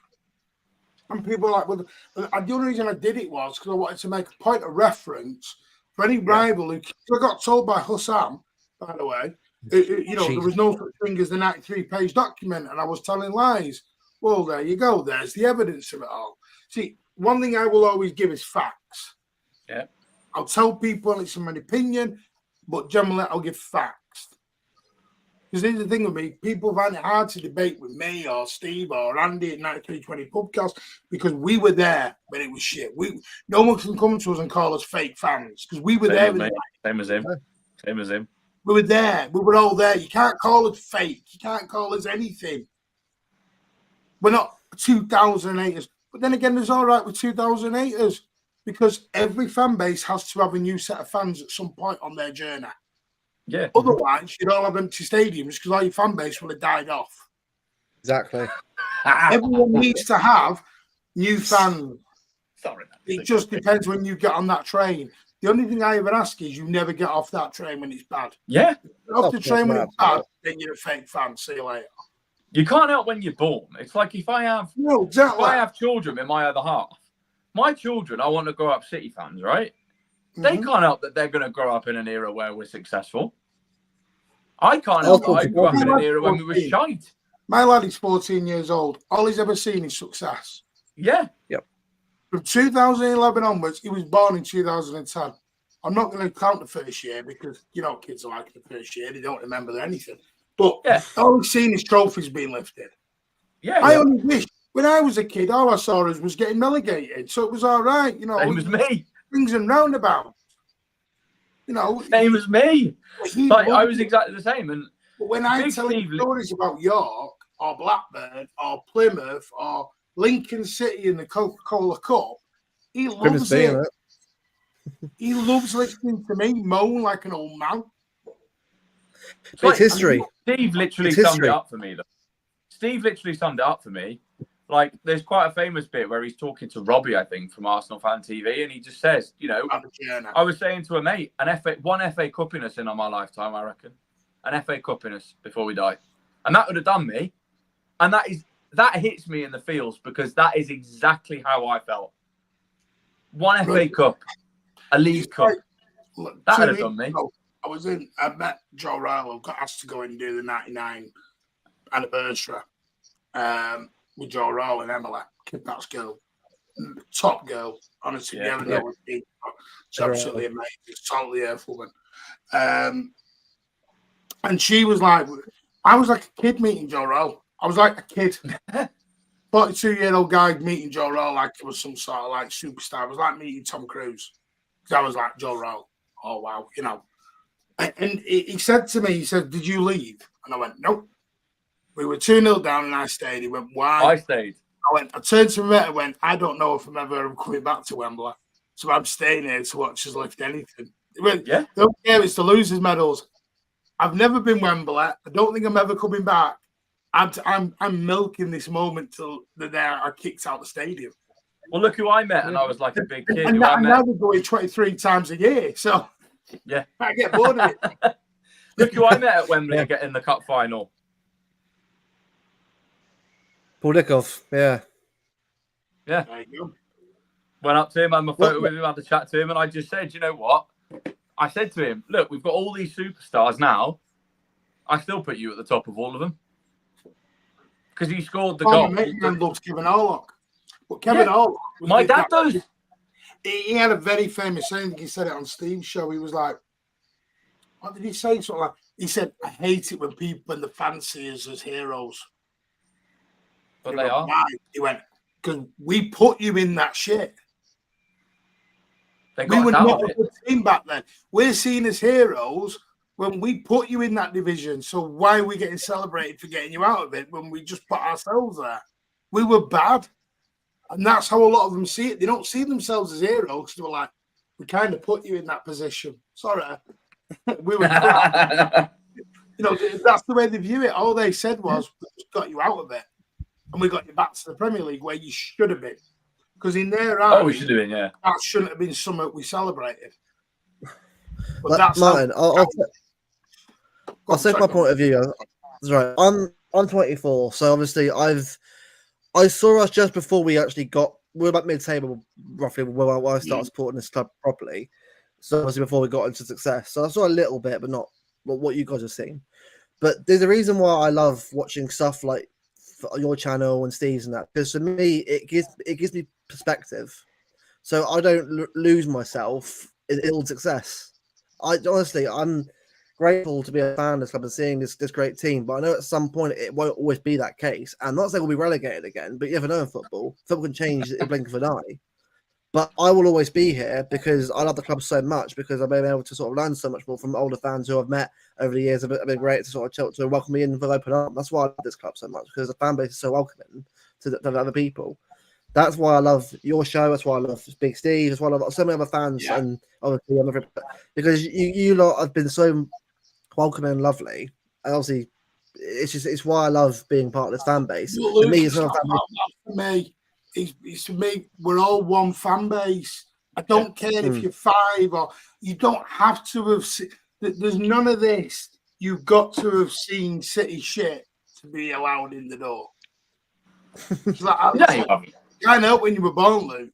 And people are like, well, the only reason I did it was because I wanted to make a point of reference for any rival who I got told by Hussam, by the way, there was no such thing as the 93-page document, and I was telling lies. Well, there you go. There's the evidence of it all. See, one thing I will always give is facts. Yeah. I'll tell people it's my opinion, but generally I'll give facts. Because here's the thing with me, people find it hard to debate with me or Steve or Andy at 9320 Pubcast because we were there when it was shit. No one can come to us and call us fake fans because we were there. Same as him. We were there. We were all there. You can't call us fake. You can't call us anything. We're not 2008ers. But then again, there's all right with 2008ers because every fan base has to have a new set of fans at some point on their journey. Yeah. Otherwise, you'd all have empty stadiums because all your fan base will have died off. Exactly. Everyone needs to have new fans. Sorry. It just depends when you get on that train. The only thing I ever ask is you never get off that train when it's bad. Yeah. Off the train when it's bad, then you're a fake fan. See you later. You can't help when you're born. It's like if I have if I have children in my other half, my children, I want to grow up City fans, right? Mm-hmm. They can't help that they're going to grow up in an era where we're successful. I can't help that I grew up in an era when we were shite. My lad is 14 years old. All he's ever seen is success. Yeah. Yep. From 2011 onwards, he was born in 2010. I'm not going to count the first year because, kids are like the first year. They don't remember anything. But all he's seen is trophies being lifted. Yeah. I only wish, when I was a kid, all I saw was getting relegated. So it was all right. Same as me. Things and roundabouts. Same as me. I was exactly the same. And but when I tell him stories about York or Blackburn or Plymouth or Lincoln City in the Coca-Cola Cup, he loves it. He loves listening to me moan like an old man. It's history. Steve literally summed it up for me. Steve literally summed it up for me. Like, there's quite a famous bit where he's talking to Robbie, I think, from Arsenal Fan TV, and he just says, I was saying to a mate, one FA Cup in us in on my lifetime, I reckon. an FA Cup in us before we die. And that would have done me. And that hits me in the feels because that is exactly how I felt. One FA Cup, a League Cup. That would have done me. I met Joe Rowell, got asked to go and do the 99 anniversary with Joe Rowell and Emily. Kid, that's girl. Top girl. Honestly, you never know what she's absolutely amazing. Totally earth woman. And she was like, I was like a kid meeting Joe Rowell. I was like a kid. 42-year-old guy meeting Joe Rowell like it was some sort of like superstar. It was like meeting Tom Cruise. Because I was like, Joe Rowell. Oh, wow. You know. And he said to me, he said, did you leave? And I went, nope. We were 2-0 down and I stayed. He went, why? I stayed. I turned to him and went, I don't know if I'm ever coming back to Wembley. So I'm staying here to watch us lift anything. He went, don't care, it's the losers' medals. I've never been Wembley. I don't think I'm ever coming back. I'm milking this moment till the day I kicked out the stadium. Well, look who I met, and I was like a big kid. And now we're going 23 times a year, so yeah, I get bored of it. Look who I met at Wembley getting the cup final. Paul Dickoff, yeah. There you go. Went up to him, had my photo with him, had a chat to him, and I just said, you know what? I said to him, look, we've got all these superstars now. I still put you at the top of all of them. Because he scored the goal. My man loves Kevin Orlock. But Kevin Orlock... My dad does. He had a very famous saying. He said it on Steve's show. He was like, what did he say? Something like, he said, I hate it when the fans see us as heroes. But they are. Why? He went, because we put you in that shit. We were not a good team back then. We're seen as heroes when we put you in that division. So why are we getting celebrated for getting you out of it when we just put ourselves there? We were bad. And that's how a lot of them see it. They don't see themselves as heroes. They were like, we kind of put you in that position. Sorry. We were crap. You know, that's the way they view it. All they said was, we just got you out of it. And we got you back to the Premier League where you should have been. Because in their eyes, we should have been, yeah. That shouldn't have been something we celebrated. But that's Martin, I'll say my point of view. That's right. I'm 24, so obviously I saw us just before we actually we were about mid-table roughly when I started supporting this club properly. So obviously before we got into success. So I saw a little bit, but not what you guys have seen. But there's a reason why I love watching stuff like your channel and Steve's and that, because for me it gives me perspective, so I don't lose myself in ill success. I'm grateful to be a fan of this club and seeing this great team, but I know at some point it won't always be that case. And not saying we'll be relegated again, but you never know in football. Football can change in the blink of an eye. But I will always be here because I love the club so much, because I've been able to sort of learn so much more from older fans who I've met over the years. Have been great to sort of to welcome me in with open arms. That's why I love this club so much, because the fan base is so welcoming to other people. That's why I love your show. That's why I love Big Steve. That's why I love so many other fans, and obviously because you lot have been so welcoming and lovely. And obviously, it's why I love being part of this fan base. For me, it's not for me. It's for me. We're all one fan base. I don't care if you're 5 or you don't have to have. There's none of this. You've got to have seen City shit to be allowed in the door. It's like, I know when you were born, Luke.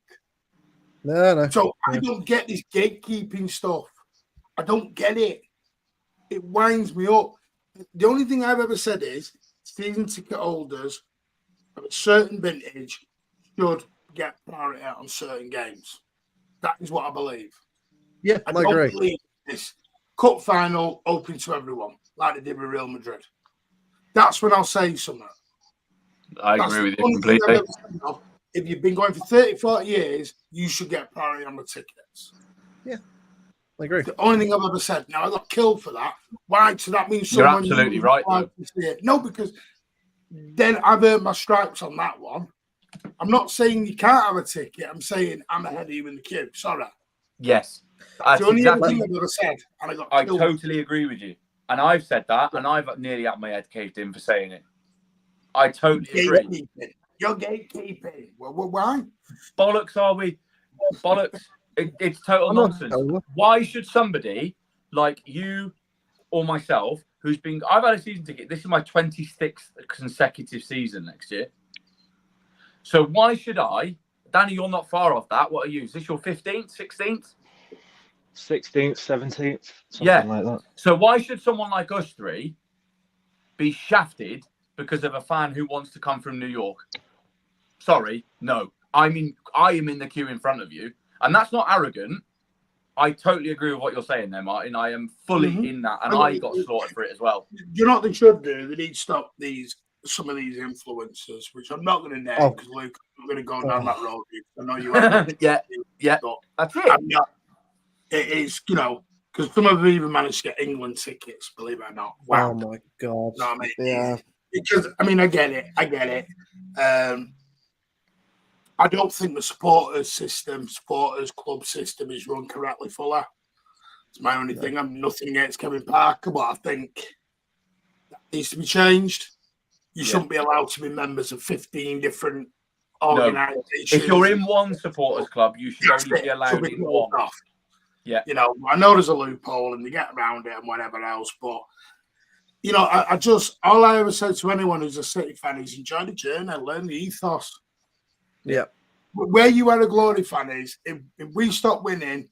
No. So I don't get this gatekeeping stuff. I don't get it. It winds me up. The only thing I've ever said is season ticket holders of a certain vintage should get priority on certain games. That is what I believe. Yeah, I don't agree. believe this cup final open to everyone like they did with Real Madrid. That's when I'll say something. I agree with you completely. If you've been going for 30, 40 years, you should get priority on the tickets. Yeah, I agree. The only thing I've ever said. Now, I got killed for that. Why? So that means you're someone... You're absolutely right, though. No, because then I've earned my stripes on that one. I'm not saying you can't have a ticket. I'm saying I'm ahead of you in the queue. Sorry. Yes. That's the only thing I've ever said. And I totally agree with you. And I've said that, and I've nearly had my head caved in for saying it. I totally agree. You're gatekeeping. Well, why? Bollocks, are we? Bollocks. It's total nonsense. Why should somebody like you or myself, I've had a season ticket. This is my 26th consecutive season next year. So why should I, Danny, you're not far off that. What are you? Is this your 15th, 16th? 16th, 17th, something like that. So why should someone like us three be shafted because of a fan who wants to come from New York? Sorry, no. I am in the queue in front of you. And that's not arrogant. I totally agree with what you're saying there, Martin. I am fully in that. And I got slaughtered for it as well. You know what they should do? They need to stop some of these influencers, which I'm not going to name because Luke, I'm going to go down that road. I know you are. Yeah. That's it. It is, because some of them even managed to get England tickets, believe it or not. Wow. Oh my God. No, I mean, yeah. Because, I get it. I don't think the supporters club system is run correctly fully. It's my only thing. I'm nothing against Kevin Parker, but I think that needs to be changed. You shouldn't be allowed to be members of 15 different organisations. If you're in one supporters club, you should only be allowed in one. Yeah. I know there's a loophole and they get around it and whatever else, but all I ever said to anyone who's a City fan is enjoy the journey, learn the ethos. Yeah. Where you are a Glory fan is, if we stop winning,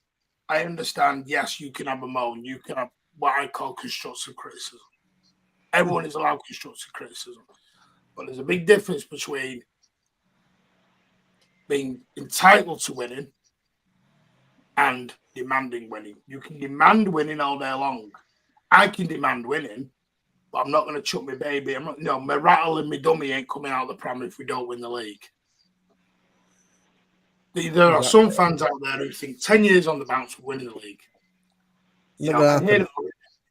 I understand, yes, you can have a moan. You can have what I call constructive criticism. Everyone is allowed constructive criticism. But there's a big difference between being entitled to winning and demanding winning. You can demand winning all day long. I can demand winning, but I'm not going to chuck my baby. My rattle and my dummy ain't coming out of the pram if we don't win the league. There are some fans out there who think 10 years on the bounce will win the league.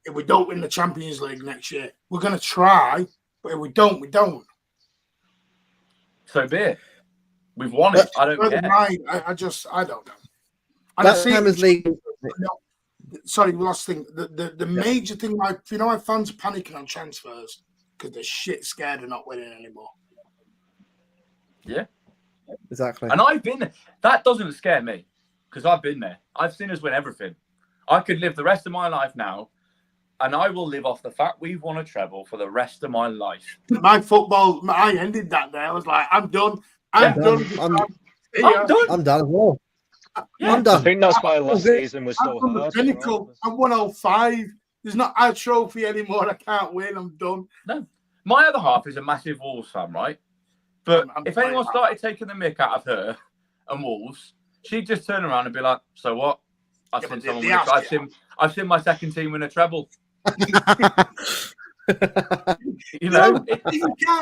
If we don't win the Champions League next year, we're going to try, but if we don't, we don't. So be it. We've won it. I don't care. I don't know. Sorry, last thing. The major thing, why fans are panicking on transfers because they're shit scared of not winning anymore. Yeah. Exactly. And I've been there. That doesn't scare me because I've been there. I've seen us win everything. I could live the rest of my life now and I will live off the fact we've won a treble for the rest of my life. I ended that there. I was like, I'm done. I'm done. I'm done. I'm done as well. Yeah. I'm done. I think that's why last season was so hard. I'm 105. There's not a trophy anymore. I can't win. I'm done. No. My other half is a massive Wolves fan, right? But if anyone started taking the mick out of her and Wolves, she'd just turn around and be like, so what? I've seen my second team win a treble. You can't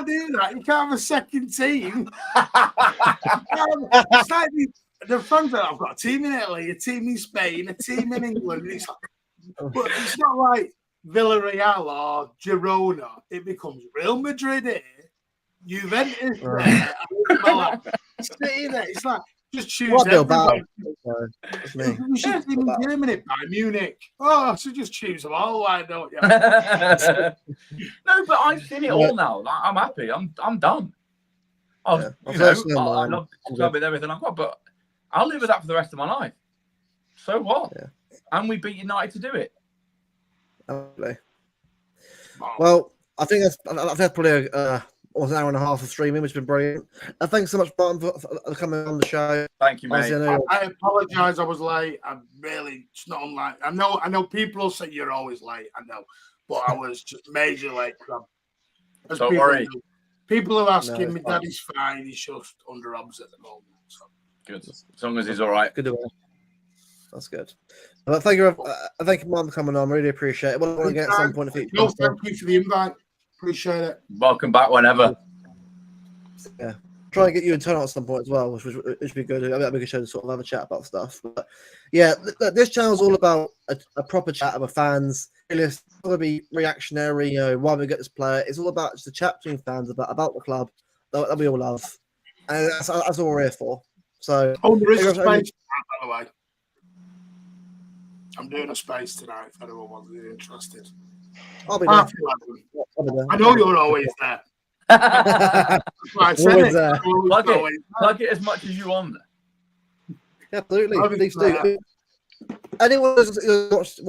do that. You can't have a second team. It's like the fans that I've got a team in Italy, a team in Spain, a team in England. But it's not like Villarreal or Girona. It becomes Real Madrid here, Juventus there, City there. It's like just choose. We should be in Germany by Munich. Oh, so just choose them all. Why don't you? No, but I've seen it all now. I'm happy. I'm done. I love with everything I've got, but I'll live with that for the rest of my life. So what? Yeah. And we beat United to do it. Absolutely. Well, I think that's probably almost an hour and a half of streaming, which has been brilliant. Thanks so much, Martin, for coming on the show. Thank you, mate. I apologise. I was late. It's not unlike. I know people will say you're always late. I know, but I was just major late. Don't worry. People are asking me. Daddy's fine. He's just under obs at the moment. So. Good. As long as he's all right. Good. That's good. Well, thank you, Martin, for coming on. Really appreciate it. We'll want to get at some point in the future. No, thank you for the invite. Appreciate it. Welcome back whenever. Yeah. Try and get you in turn at some point as well, which would be good. That'd be a good show to sort of have a chat about stuff. But yeah, this channel's all about a proper chat with fans. It's not going to be reactionary, why we get this player. It's all about just a chat between fans about the club that we all love. And that's all we're here for. So, there is a space, by the way. I'm doing a space tonight if anyone was interested. I'll be there. I know you're always there. Always there. Plug it as much as you want. Absolutely. Please do. anyone who's watch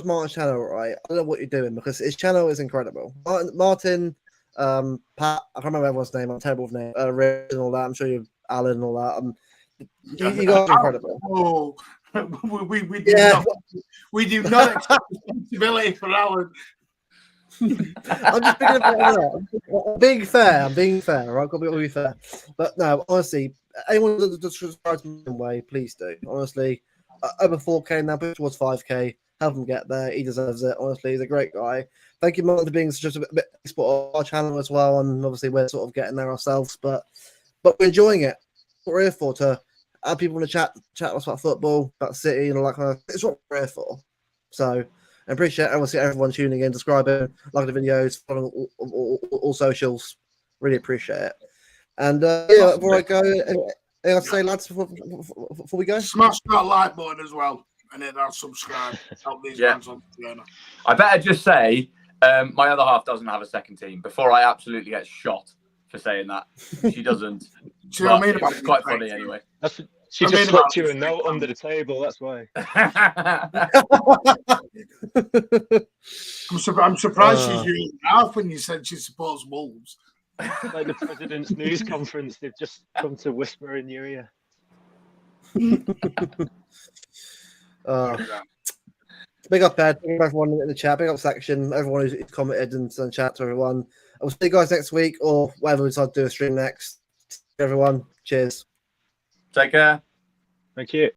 Martin's channel, right? I don't know what you're doing because his channel is incredible. Martin, Pat, I can't remember everyone's name. I'm terrible with names. Rick and all that. I'm sure you, Alan, and all that. You guys are incredible. Oh, we do not accept responsibility for Alan. I'm just being fair. I'm being fair. Right, got to be fair. But no, honestly, anyone that subscribes to Mancunian Way, please do. Honestly, over 4K now, push towards 5K. Help him get there. He deserves it. Honestly, he's a great guy. Thank you, Martin, for being such a bit support of our channel as well. And obviously, we're sort of getting there ourselves, but we're enjoying it. What we're here for, to have people in the chat us about football, about City, and all that kind of. It's what we're here for. So. I appreciate everyone tuning in, subscribing, liking the videos, following all socials. Really appreciate it. And before I go, anything else to say, lads, before we go? Smash that like button as well, and hit that subscribe. Help these ones on the journey. I better just say, my other half doesn't have a second team. Before I absolutely get shot for saying that, she doesn't. Do you know what I mean? It's quite funny anyway. She just slipped you a note under the table. That's why. I'm surprised she's using half when you said she supports Wolves. Like the president's news conference, they've just come to whisper in your ear. Big up, Ed. Big up everyone in the chat. Big up section. Everyone who's commented and sent chat to everyone. I'll see you guys next week or whatever we decide to do a stream next. Everyone, cheers. Take care. Thank you.